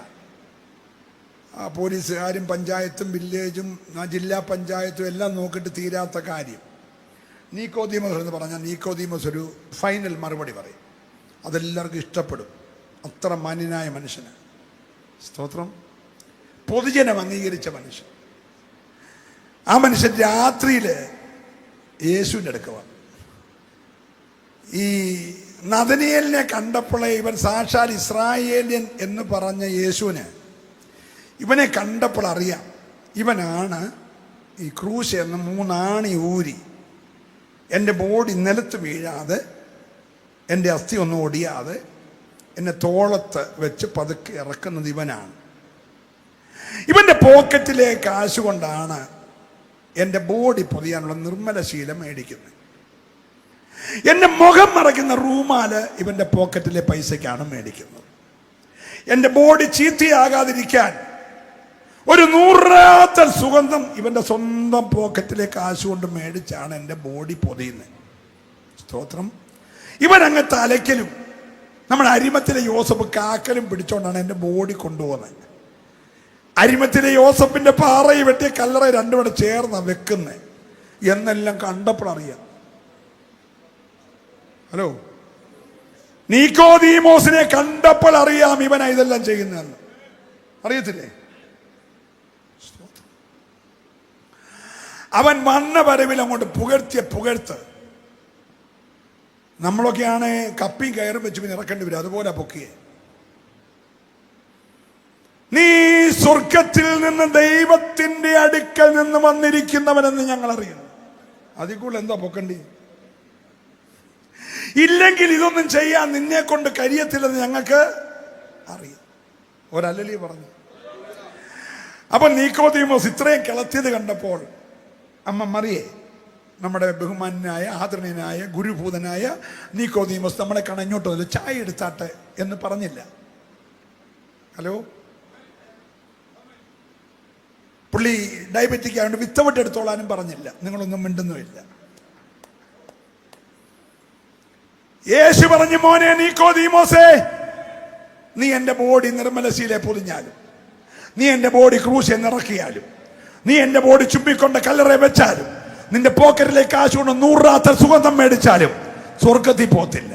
പോലീസുകാരും പഞ്ചായത്തും വില്ലേജും ജില്ലാ പഞ്ചായത്തും എല്ലാം നോക്കിയിട്ട് തീരാത്ത കാര്യം. നീക്കോദീമോസ് എന്ന് പറഞ്ഞാൽ നീക്കോദീമോസ് ഒരു ഫൈനൽ മറുപടി പറയും. അതെല്ലാവർക്കും ഇഷ്ടപ്പെടും. അത്ര മാന്യനായ മനുഷ്യന്. സ്തോത്രം. പൊതുജനം അംഗീകരിച്ച മനുഷ്യൻ. ആ മനുഷ്യൻ രാത്രിയിൽ യേശുവിൻ്റെ അടുക്ക വന്നു. ഈ നദനിയേലിനെ കണ്ടപ്പോഴേ ഇവൻ സാക്ഷാൽ ഇസ്രായേലിയൻ എന്ന് പറഞ്ഞ യേശുവിന് ഇവനെ കണ്ടപ്പോൾ അറിയാം ഇവനാണ് ഈ ക്രൂശ് എന്ന് 3 ആണി ഊരി എൻ്റെ ബോഡി നിലത്ത് വീഴാതെ, എൻ്റെ അസ്ഥി ഒന്നും ഒടിയാതെ എന്നെ തോളത്ത് വെച്ച് പതുക്കെ ഇറക്കുന്നത് ഇവനാണ്. ഇവൻ്റെ പോക്കറ്റിലെ കാശ് കൊണ്ടാണ് എൻ്റെ ബോഡി പൊതിയാനുള്ള നിർമ്മല ശീലം മേടിക്കുന്നത്. എൻ്റെ മുഖം മറയ്ക്കുന്ന റൂമാല് ഇവൻ്റെ പോക്കറ്റിലെ പൈസയ്ക്കാണ് മേടിക്കുന്നത്. എൻ്റെ ബോഡി ചീത്തയാകാതിരിക്കാൻ ഒരു 100 സുഗന്ധം ഇവൻ്റെ സ്വന്തം പോക്കറ്റിലെ കാശ് കൊണ്ട് മേടിച്ചാണ് എൻ്റെ ബോഡി പൊതിയുന്നത്. സ്തോത്രം. ഇവൻ അങ്ങ് തലയ്ക്കലും നമ്മുടെ അരിമത്തിലെ യോസഫ് കാക്കലും പിടിച്ചോണ്ടാണ് എൻ്റെ ബോഡി കൊണ്ടുപോകുന്നത്. അരിമത്തിലെ യോസഫിന്റെ പാറയിൽ വെട്ടിയ കല്ലറ രണ്ടും കൂടെ ചേർന്ന വെക്കുന്നത് എന്നെല്ലാം കണ്ടപ്പോഴറിയാം. ഹലോ, നിക്കോദീമോസിനെ കണ്ടപ്പോൾ അറിയാം ഇവനാ ഇതെല്ലാം ചെയ്യുന്നതെന്ന്. അറിയത്തില്ലേ? അവൻ വന്ന വരവിൽ അങ്ങോട്ട് പുകഴ്ത്ത്. നമ്മളൊക്കെയാണ് കപ്പിയും കയറും വെച്ച് പിന്നെ ഇറക്കേണ്ടി വരും. അതുപോലെ പൊക്കിയെ. നീ സ്വർഗത്തിൽ നിന്ന് ദൈവത്തിന്റെ അടുക്കൽ നിന്ന് വന്നിരിക്കുന്നവനെന്ന് ഞങ്ങൾ അറിയുന്നു. അതിൽ കൂടുതൽ എന്താ പൊക്കണ്ടി? ഇല്ലെങ്കിൽ ഇതൊന്നും ചെയ്യാൻ നിന്നെ കൊണ്ട് കഴിയത്തില്ലെന്ന് ഞങ്ങൾക്ക് അറിയാം. ഒരല്ലലി പറഞ്ഞു. അപ്പൊ നിക്കോദീമോസ് ഇത്രയും കിളത്തിയത് കണ്ടപ്പോൾ അമ്മ മറിയേ, നമ്മുടെ ബഹുമാനായ ആദരണീയനായ ഗുരുഭൂതനായ നിക്കോദീമോസ് നമ്മളെ കാണാൻ ഇങ്ങോട്ട് വന്നില്ല, ചായ എടുത്താട്ടെ എന്ന് പറഞ്ഞില്ല. ഹലോ, പുള്ളി ഡയബറ്റിക് ആയതുകൊണ്ട് വിത്തൗട്ട് എടുത്തോളാനും പറഞ്ഞില്ല. നിങ്ങളൊന്നും മിണ്ടുന്നുമില്ല. യേശു പറഞ്ഞു, മോനെ നിക്കോദീമോസേ, നീ എൻ്റെ ബോഡി നിർമ്മലശീലെ പൊതിഞ്ഞാലും, നീ എൻ്റെ ബോഡി ക്രൂശിൽ നിറക്കിയാലും, നീ എൻ്റെ ബോഡി ചുമ്മിക്കൊണ്ട് കല്ലറ വെച്ചാലും, നിന്റെ പോക്കറ്റിലേക്ക് കാശ് കൊണ്ട് 100 സുഗന്ധം മേടിച്ചാലും സ്വർഗത്തിൽ പോകത്തില്ല.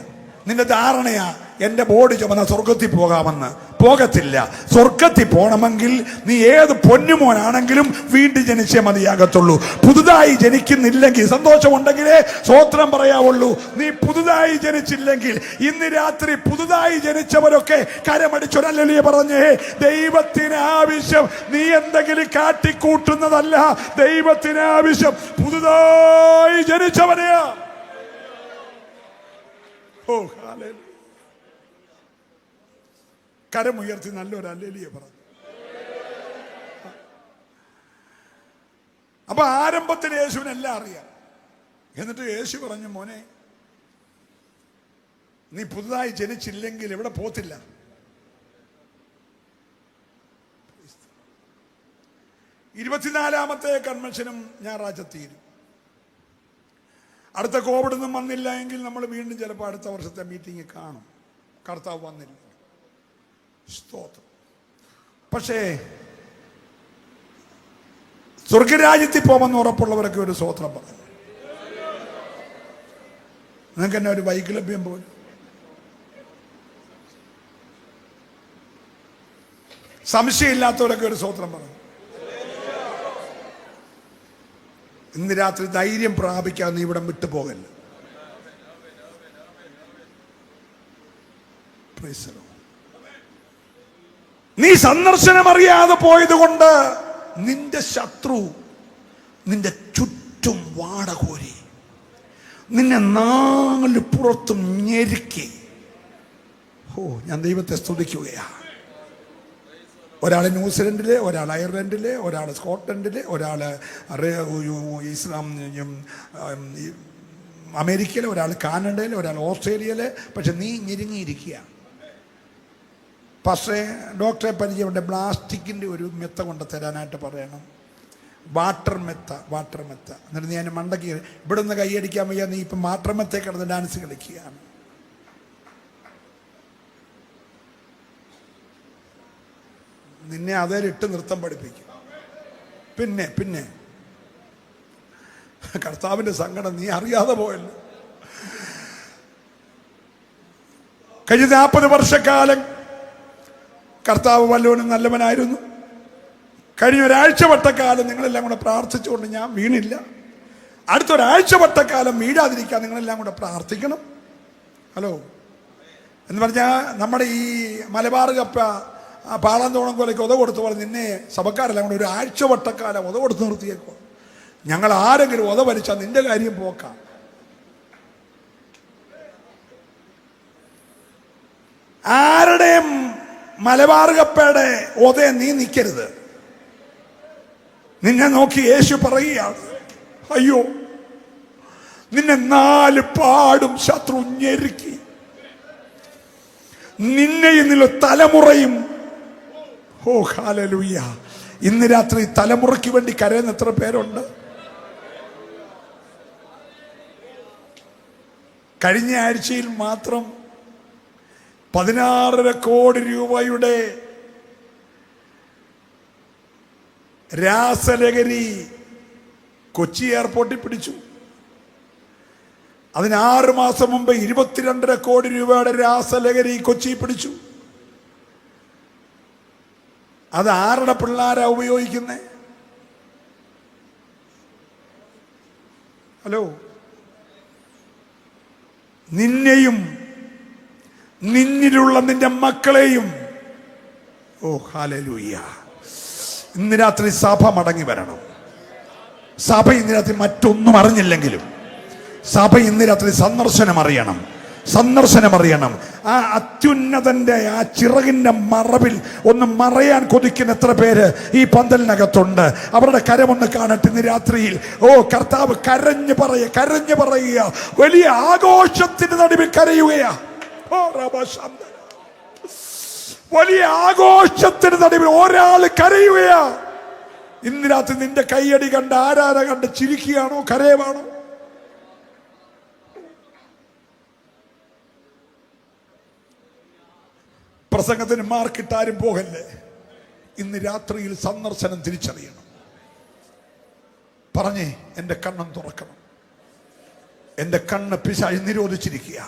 നിന്റെ ധാരണയാ എൻ്റെ ബോഡി ചുമന്ന സ്വർഗത്തിൽ പോകാമെന്ന്. പോകത്തില്ല. സ്വർഗത്തിൽ പോകണമെങ്കിൽ നീ ഏത് പൊന്നുമോനാണെങ്കിലും വീണ്ടും ജനിച്ചേ മതിയാകത്തുള്ളൂ. പുതുതായി ജനിക്കുന്നില്ലെങ്കിൽ, സന്തോഷമുണ്ടെങ്കിലേ സ്വോത്രം പറയാവുള്ളൂ. നീ പുതുതായി ജനിച്ചില്ലെങ്കിൽ ഇന്ന് രാത്രി പുതുതായി ജനിച്ചവരൊക്കെ കരമടിച്ചൊരല്ലേ പറഞ്ഞേ, ദൈവത്തിന് ആവശ്യം നീ എന്തെങ്കിലും കാട്ടിക്കൂട്ടുന്നതല്ല. ദൈവത്തിന് ആവശ്യം പുതുതായി ജനിച്ചവനെയാ. ഓ ഹല്ലേലൂയ. കരമുയർത്തി നല്ലൊരു ഹല്ലേലൂയ പറഞ്ഞു. അപ്പൊ ആരംഭത്തിൽ യേശുവിനെല്ലാം അറിയാം. എന്നിട്ട് യേശു പറഞ്ഞു, മോനെ നീ പുതുതായി ജനിച്ചില്ലെങ്കിൽ എവിടെ പോത്തില്ല. 24ാമത്തെ കൺവെൻഷനും ഞായറാഴ്ച തീരും. അടുത്ത കോവിഡ് ഒന്നും വന്നില്ല എങ്കിൽ നമ്മൾ വീണ്ടും ചിലപ്പോൾ അടുത്ത വർഷത്തെ മീറ്റിംഗ് കാണും. കർത്താവ് വന്നില്ല, സ്തോത്രം. പക്ഷേ സ്വർഗരാജ്യത്തിൽ പോകുമെന്ന് ഉറപ്പുള്ളവരൊക്കെ ഒരു സ്തോത്രം പറഞ്ഞു. നിങ്ങൾക്ക് തന്നെ ഒരു വൈകല്യം പോലും. സംശയമില്ലാത്തവരൊക്കെ ഒരു സ്തോത്രം പറഞ്ഞു. ഇന്ന് രാത്രി ധൈര്യം പ്രാപിക്കാൻ നീ ഇവിടം വിട്ടുപോകല്ല. നീ സന്ദർശനം അറിയാതെ പോയത് കൊണ്ട് നിന്റെ ശത്രു നിന്റെ ചുറ്റും വാടകോരി, നിന്നെ 4 പുറത്തും ഞെരുക്കി. ഓ, ഞാൻ ദൈവത്തെ സ്തുതിക്കുകയാ. ഒരാൾ ന്യൂസിലൻഡില്, ഒരാൾ അയർലൻഡില്, ഒരാൾ സ്കോട്ട്ലൻഡില്, ഒരാൾ ഇസ്ലാം അമേരിക്കയിൽ, ഒരാൾ കാനഡയിൽ, ഒരാൾ ഓസ്ട്രേലിയയിൽ. പക്ഷെ നീ ഞെരുങ്ങിയിരിക്കുക. പക്ഷേ ഡോക്ടറെ പരിചയമുണ്ട്, പ്ലാസ്റ്റിക്കിൻ്റെ ഒരു മെത്ത കൊണ്ട് തരാനായിട്ട് പറയണം. വാട്ടർ മെത്ത. എന്നിട്ട് നീ അതിന് മണ്ടയ്ക്ക് ഇവിടെ നിന്ന് കൈയടിക്കാൻ വയ്യ, നീ ഇപ്പം വാട്ടർ മെത്തേ കിടന്ന് ഡാൻസ് കളിക്കുകയാണ്. നിന്നെ അതേലിട്ട് നൃത്തം പഠിപ്പിക്കും. പിന്നെ കർത്താവിന്റെ സങ്കടം നീ അറിയാതെ പോയല്ലോ. കഴിഞ്ഞ 40 വർഷക്കാലം കർത്താവ് വല്ലവനും നല്ലവനായിരുന്നു. കഴിഞ്ഞ ഒരാഴ്ച വട്ടക്കാലം നിങ്ങളെല്ലാം കൂടെ പ്രാർത്ഥിച്ചുകൊണ്ട് ഞാൻ വീണില്ല. അടുത്തൊരാഴ്ച വട്ടക്കാലം വീഴാതിരിക്കാൻ നിങ്ങളെല്ലാം കൂടെ പ്രാർത്ഥിക്കണം. ഹലോ എന്ന് പറഞ്ഞാൽ നമ്മുടെ ഈ മലബാർ കപ്പ പാളന്തോണം കൊലയ്ക്ക് ഉത കൊടുത്ത പോലെ നിന്നെ സഭക്കാരെല്ലാം കൂടെ ഒരു ആഴ്ച വട്ടക്കാലം ഉത കൊടുത്ത് നിർത്തിയേക്കോ. ഞങ്ങൾ ആരെങ്കിലും ഉതവലിച്ചാൽ നിന്റെ കാര്യം പോക്കാം. ആരുടെയും മലബാർ കപ്പയുടെ ഒതേ നീ നിൽക്കരുത്. നിന്നെ നോക്കി യേശു പറയുകയാണ്, അയ്യോ നിന്നെ 4 പാടും ശത്രു ഞെരുക്കി, നിന്നെയും നിന്റെ തലമുറയും. ഓ ഹല്ലേലൂയ. ഇന്ന് രാത്രി തലമുറയ്ക്ക് വേണ്ടി കരയുന്ന എത്ര പേരുണ്ട്? കഴിഞ്ഞ ആഴ്ചയിൽ മാത്രം 16.5 കോടി രൂപയുടെ രാസലഹരി കൊച്ചി എയർപോർട്ടിൽ പിടിച്ചു. അതിന് 6 മാസം മുമ്പ് 22.5 കോടി രൂപയുടെ രാസലഹരി കൊച്ചി പിടിച്ചു. അത് ആരുടെ പിള്ളേരാ ഉപയോഗിക്കുന്നേ? ഹലോ, നിന്നെയും നിന്നിലുള്ള നിന്റെ മക്കളെയും. ഓ ഹല്ലേലൂയ. ഇന്ന് രാത്രി സഭ മടങ്ങി വരണം. സഭ ഇന്ന് രാത്രി മറ്റൊന്നും അറിഞ്ഞില്ലെങ്കിലും സഭ ഇന്ന് രാത്രി സന്ദർശനം അറിയണം. ആ അത്യുന്നതന്റെ ആ ചിറകിന്റെ മറവിൽ ഒന്ന് മറയാൻ കൊതിക്കുന്ന എത്ര പേര് ഈ പന്തലിനകത്തുണ്ട്? അവരുടെ കരമൊന്ന് കാണട്ടെ ഇന്ന് രാത്രിയിൽ. ഓ കർത്താവ് കരഞ്ഞു പറയുക, വലിയ ആഘോഷത്തിന് നടുവിൽ കരയുകയാ. ഓ വലിയ ആഘോഷത്തിന് നടുവിൽ ഒരാൾ കരയുകയാ. ഇന്ന് രാത്രി നിന്റെ കൈയടി കണ്ട് ആരാധന കണ്ട് ചിരിക്കുകയാണോ കരയമാണോ? പ്രസംഗത്തിന് മാർക്കിട്ടാരും പോകല്ലേ. ഇന്ന് രാത്രിയിൽ സന്ദർശനം തിരിച്ചറിയണം. പറഞ്ഞേ, എൻ്റെ കണ്ണും തുറക്കണം. എൻ്റെ കണ്ണ് പിശാച് നിരോധിച്ചിരിക്കുക.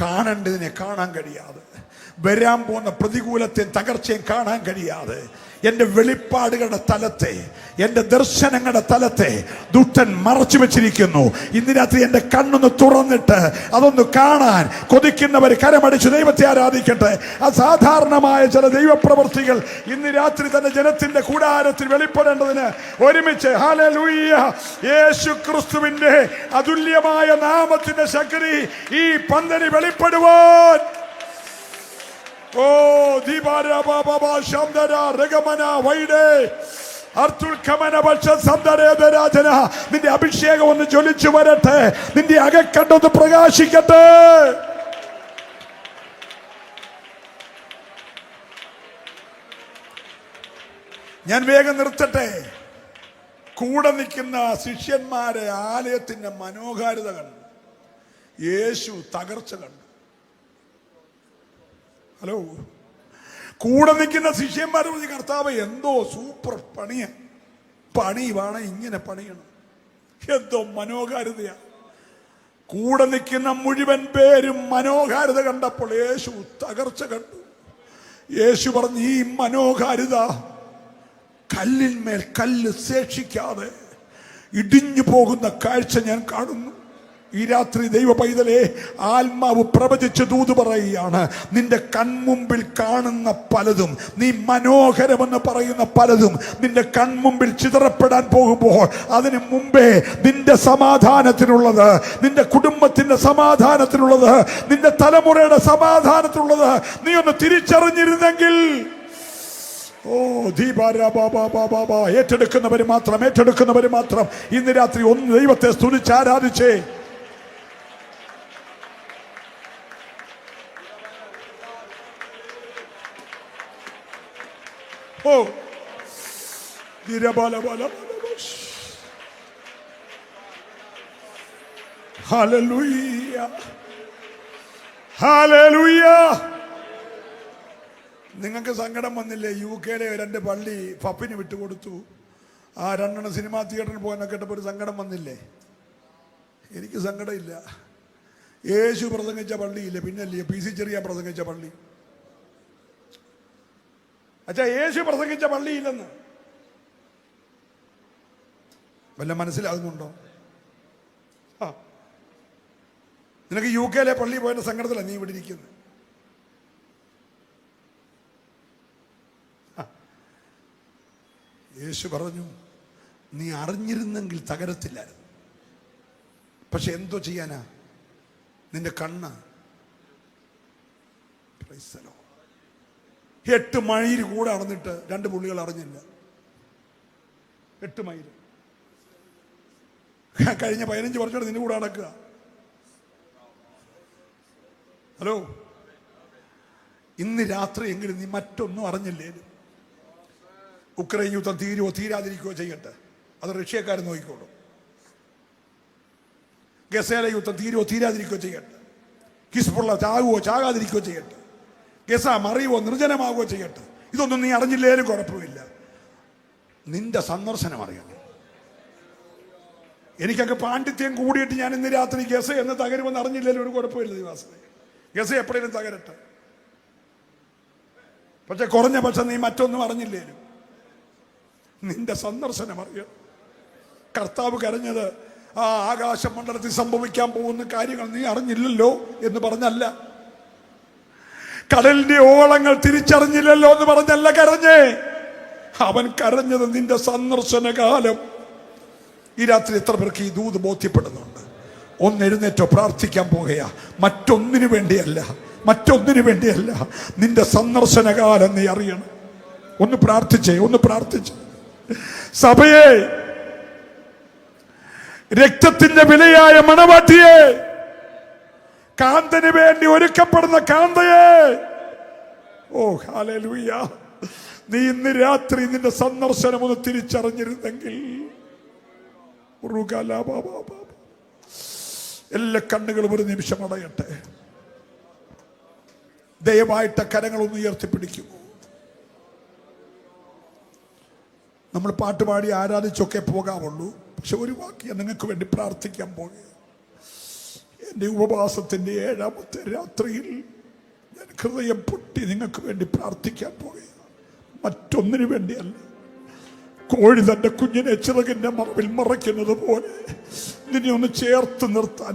കാണേണ്ടതിനെ കാണാൻ കഴിയാതെ, വരാൻ പോകുന്ന പ്രതികൂലത്തെയും തകർച്ചയും കാണാൻ കഴിയാതെ, എൻ്റെ വെളിപ്പാടുകളുടെ തലത്തെ, എൻ്റെ ദർശനങ്ങളുടെ തലത്തെ ദുഷ്ടൻ മറച്ചു വെച്ചിരിക്കുന്നു. ഇന്ന് രാത്രി എൻ്റെ കണ്ണൊന്ന് തുറന്നിട്ട് അതൊന്ന് കാണാൻ കൊതിക്കുന്നവർ കരമടിച്ച് ദൈവത്തെ ആരാധിക്കട്ടെ. അസാധാരണമായ ചില ദൈവപ്രവൃത്തികൾ ഇന്ന് രാത്രി തന്നെ ജനത്തിന്റെ കൂടാരത്തിൽ വെളിപ്പെടേണ്ടതിന് ഒരുമിച്ച് ഹല്ലേലൂയ. യേശു ക്രിസ്തുവിന്റെ അതുല്യമായ നാമത്തിന്റെ ശക്തി ഈ പന്തലിൽ വെളിപ്പെടുവാൻ. ഓ ദീപാര ബാബാ ശബ്ദര രഗമന വൈഡേ അർത്തുൽ കമന പക്ഷ സന്ദരേതരാജന. നിന്റെ അഭിഷേകം ഒന്ന് ജ്വലിച്ചു വരട്ടെ. നിന്റെ അകക്കണ്ടൊന്ന് പ്രകാശിക്കട്ടെ. ഞാൻ വേഗം നിർത്തട്ടെ. കൂടെ നിൽക്കുന്ന ശിഷ്യന്മാരെ ആലയത്തിന്റെ മനോഹാരിത കണ്ടു. യേശു തകർച്ച കണ്ടു. ഹലോ, കൂടെ നിൽക്കുന്ന ശിഷ്യന്മാർ പറഞ്ഞു, കർത്താവ് എന്തോ സൂപ്പർ പണി വേണം, ഇങ്ങനെ പണിയണം. എന്തോ മനോഹാരിതയാ. കൂടെ നിൽക്കുന്ന മുഴുവൻ പേരും മനോഹാരിത കണ്ടപ്പോൾ യേശു തകർച്ച കണ്ടു. യേശു പറഞ്ഞു, ഈ മനോഹാരിത കല്ലിന്മേൽ കല്ല് ശേഷിക്കാതെ ഇടിഞ്ഞു പോകുന്ന കാഴ്ച ഞാൻ കാണുന്നു. ഈ രാത്രി ദൈവ പൈതലേ, ആത്മാവ് പ്രവചിച്ച് ദൂത് പറയുകയാണ്. നിന്റെ കൺമുമ്പിൽ കാണുന്ന പലതും, നീ മനോഹരമെന്ന് പറയുന്ന പലതും നിന്റെ കൺമുമ്പിൽ ചിതറപ്പെടാൻ പോകുമ്പോൾ അതിനു മുമ്പേ നിന്റെ സമാധാനത്തിനുള്ളത്, നിന്റെ കുടുംബത്തിന്റെ സമാധാനത്തിനുള്ളത്, നിന്റെ തലമുറയുടെ സമാധാനത്തിനുള്ളത് നീ ഒന്ന് തിരിച്ചറിഞ്ഞിരുന്നെങ്കിൽ. ഓ ദീപാരാ ഏറ്റെടുക്കുന്നവര് മാത്രം ഇന്ന് രാത്രി ഒന്ന് ദൈവത്തെ സ്തുതിച്ച് ആരാധിച്ചേ. ഓ ഹല്ലേലൂയ, ഹല്ലേലൂയ. നിങ്ങൾക്ക് സങ്കടം വന്നില്ലേ? UK 2 പള്ളി പപ്പിന് വിട്ടുകൊടുത്തു. ആ 2 സിനിമാ തിയേറ്ററിൽ പോകാനൊക്കെ കേട്ടപ്പോൾ ഒരു സങ്കടം വന്നില്ലേ? എനിക്ക് സങ്കടമില്ല. യേശു പ്രസംഗിച്ച പള്ളിയില്ലേ, പിന്നല്ലേ PC ചെറിയ പ്രസംഗിച്ച പള്ളി. അച്ഛാ, യേശു പ്രസംഗിച്ച പള്ളിയില്ലെന്ന് വല്ല മനസ്സിലാകുന്നുണ്ടോ? നിനക്ക് UK പള്ളി പോയതിന്റെ സങ്കടത്തിലാണ് നീ ഇവിടെ ഇരിക്കുന്നത്. യേശു പറഞ്ഞു, നീ അറിഞ്ഞിരുന്നെങ്കിൽ തകരത്തില്ലായിരുന്നു. പക്ഷെ എന്തോ ചെയ്യാനാ, നിന്റെ കണ്ണ്. 8 മൈൽ കൂടെ നടന്നിട്ട് 2 പുള്ളികൾ അറിഞ്ഞില്ല. 8 മൈൽ കഴിഞ്ഞ 15 വർഷത്തോടെ നിന്റെ കൂടെ നടക്കുക. ഹലോ, ഇന്ന് രാത്രി എങ്കിലും നീ മറ്റൊന്നും അറിഞ്ഞില്ലേലും ഉക്രൈൻ യുദ്ധം തീരുവോ തീരാതിരിക്കുകയോ ചെയ്യട്ടെ, അത് റഷ്യക്കാരൻ നോക്കിക്കോളും. ഗസയിലെ യുദ്ധം തീരുവോ തീരാതിരിക്കുകയോ ചെയ്യട്ടെ, ഹിസ്ബുള്ള ചാകുവോ ചാകാതിരിക്കുകയോ ചെയ്യട്ടെ, ഗസ മറിയുവോ നിർജ്ജനമാകുകയോ ചെയ്യട്ടെ, ഇതൊന്നും നീ അറിഞ്ഞില്ലേലും കുഴപ്പമില്ല. നിന്റെ സന്ദർശനം അറിയണം. എനിക്കൊക്കെ പാണ്ഡിത്യം കൂടിയിട്ട് ഞാൻ ഇന്ന് രാത്രി ഗസ എന്ന് തകരുമെന്ന് അറിഞ്ഞില്ലേലും ഒരു കുഴപ്പമില്ല. ദിവസം ഗസ എപ്പോഴേലും തകരട്ടെ. പക്ഷെ കുറഞ്ഞ പക്ഷം നീ മറ്റൊന്നും അറിഞ്ഞില്ലേലും നിന്റെ സന്ദർശനം അറിയണം. കർത്താവ് കരഞ്ഞത് ആ ആകാശമണ്ഡലത്തിൽ സംഭവിക്കാൻ പോകുന്ന കാര്യങ്ങൾ നീ അറിഞ്ഞില്ലല്ലോ എന്ന് പറഞ്ഞല്ല, കടലിന്റെ ഓളങ്ങൾ തിരിച്ചറിഞ്ഞില്ലല്ലോ എന്ന് പറഞ്ഞല്ല കരഞ്ഞേ. അവൻ കരഞ്ഞത് നിന്റെ സന്ദർശന കാലം. ഈ രാത്രി എത്ര പേർക്ക് ഈ ദൂത് ബോധ്യപ്പെടുന്നുണ്ട്? ഒന്ന് എഴുന്നേറ്റോ, പ്രാർത്ഥിക്കാൻ പോകുകയാ. മറ്റൊന്നിനു വേണ്ടിയല്ല, മറ്റൊന്നിനു വേണ്ടിയല്ല. നിന്റെ സന്ദർശന കാലം നീ അറിയണം. ഒന്ന് പ്രാർത്ഥിച്ചേ, ഒന്ന് പ്രാർത്ഥിച്ചേ. സഭയെ, രക്തത്തിന്റെ വിലയായ മണവാട്ടിയെ, കാന്തന് വേണ്ടി ഒരുക്കപ്പെടുന്ന കാന്തയെ, ഓ ഹല്ലേലൂയ, നീ ഇന്ന് രാത്രി നിന്റെ സന്ദർശനം ഒന്ന് തിരിച്ചറിഞ്ഞിരുന്നെങ്കിൽ. എല്ലാ കണ്ണുകളും ഒരു നിമിഷം അടയട്ടെ. ദയവായിട്ട് കരങ്ങളൊന്ന് ഉയർത്തിപ്പിടിക്കുമോ? നമ്മൾ പാട്ടുപാടി ആരാധിച്ചൊക്കെ പോകാവുള്ളൂ. പക്ഷെ ഒരു വാക്ക് ഞാൻ നിങ്ങൾക്ക് വേണ്ടി പ്രാർത്ഥിക്കാൻ പോകുക. എൻ്റെ ഉപവാസത്തിൻ്റെ 7ാമത്തെ രാത്രിയിൽ ഞാൻ ഹൃദയം പൊട്ടി നിങ്ങൾക്ക് വേണ്ടി പ്രാർത്ഥിക്കാൻ പോകുക. മറ്റൊന്നിനു വേണ്ടിയല്ല. കോഴി തന്റെ കുഞ്ഞിനെ ചിറകിന്റെ മറവിൽ മറയ്ക്കുന്നത് പോലെ നിന്നെ ഒന്ന് ചേർത്ത് നിർത്താൻ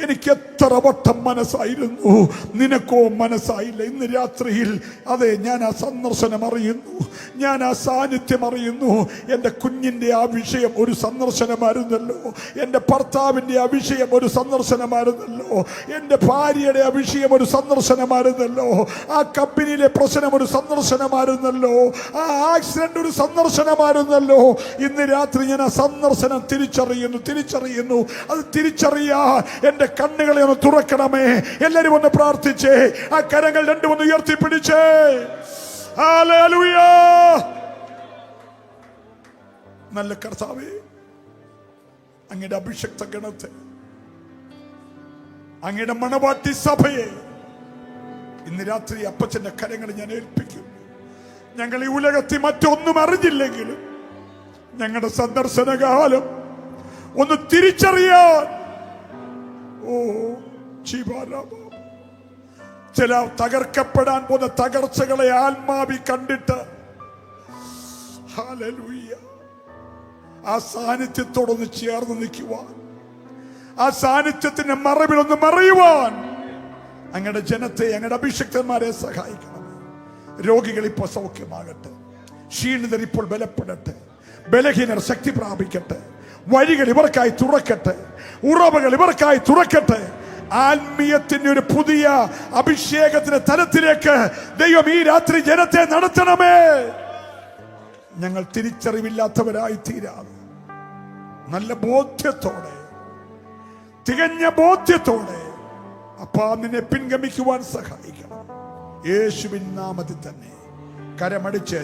എനിക്ക് എത്ര വട്ടം മനസ്സായിരുന്നു, നിനക്കോ മനസ്സായില്ല. ഇന്ന് രാത്രിയിൽ അതെ, ഞാൻ ആ സന്ദർശനം അറിയുന്നു, ഞാൻ ആ സാന്നിധ്യം അറിയുന്നു. എൻ്റെ കുഞ്ഞിൻ്റെ ആ വിഷയം ഒരു സന്ദർശനമായിരുന്നല്ലോ, എൻ്റെ ഭർത്താവിൻ്റെ ആ വിഷയം ഒരു സന്ദർശനമായിരുന്നല്ലോ, എൻ്റെ ഭാര്യയുടെ ആ വിഷയം ഒരു സന്ദർശനമായിരുന്നല്ലോ, ആ കമ്പനിയിലെ പ്രശ്നം ഒരു സന്ദർശനമായിരുന്നല്ലോ, ആ ആക്സിഡന്റ് ഒരു സന്ദർശനമായിരുന്നല്ലോ. ഇന്ന് രാത്രി ഞാൻ ആ സന്ദർശനം തിരിച്ചറിയുന്നു. അത് തിരിച്ചറിയാൻ എൻ്റെ കണ്ണുകളെ ഒന്ന് തുറക്കണമേ. എല്ലാവരും ഒന്ന് പ്രാർത്ഥിച്ചേ. ആ കരങ്ങൾ രണ്ടും ഒന്ന് ഉയർത്തിപ്പിടിച്ചേ. ഹല്ലേലൂയ. നല്ല കർത്താവേ, അങ്ങയുടെ അഭിഷക്ത ഗണത്തെ, അങ്ങയുടെ മണവാട്ടി സഭയെ ഇന്ന് രാത്രി അപ്പച്ചന്റെ കരങ്ങൾ ഞാൻ ഏൽപ്പിക്കും. ഞങ്ങൾ ഈ ഉലകത്തിൽ മറ്റൊന്നും അറിഞ്ഞില്ലെങ്കിലും ഞങ്ങളുടെ സന്ദർശനകാലം ഒന്ന് തിരിച്ചറിയാൻ, ഓ ചില തകർക്കപ്പെടാൻ പോകുന്ന തകർച്ചകളെ ആത്മാവി കണ്ടിട്ട് ഹല്ലേലൂയ ആ സാന്നിധ്യത്തോടൊന്ന് ചേർന്ന് നിൽക്കുവാൻ, ആ സാന്നിധ്യത്തിന്റെ മറവിലൊന്ന് മറയുവാൻ അങ്ങയുടെ ജനത്തെ, അങ്ങയുടെ അഭിഷക്തന്മാരെ സഹായിക്കണം. രോഗികൾ ഇപ്പോൾ സൗഖ്യമാകട്ടെ, ക്ഷീണിതർ ഇപ്പോൾ ബലപ്പെടട്ടെ, ബലഹീനർ ശക്തി പ്രാപിക്കട്ടെ, വഴികൾ ഇവർക്കായി തുറക്കട്ടെ, ഉറവകൾ ഇവർക്കായി തുറക്കട്ടെ. ആത്മീയത്തിന്റെ ഒരു പുതിയ അഭിഷേകത്തിന്റെ തലത്തിലേക്ക് ദൈവം ഈ രാത്രി ജനത്തെ നടത്തണമേ. ഞങ്ങൾ തിരിച്ചറിവില്ലാത്തവരായി തീരാതെ നല്ല ബോധ്യത്തോടെ, തികഞ്ഞ ബോധ്യത്തോടെ അപ്പാ നിന്നെ പിൻഗമിക്കുവാൻ സഹായിക്കണം. യേശുവിൻ നാമത്തിൽ തന്നെ കരമടിച്ച്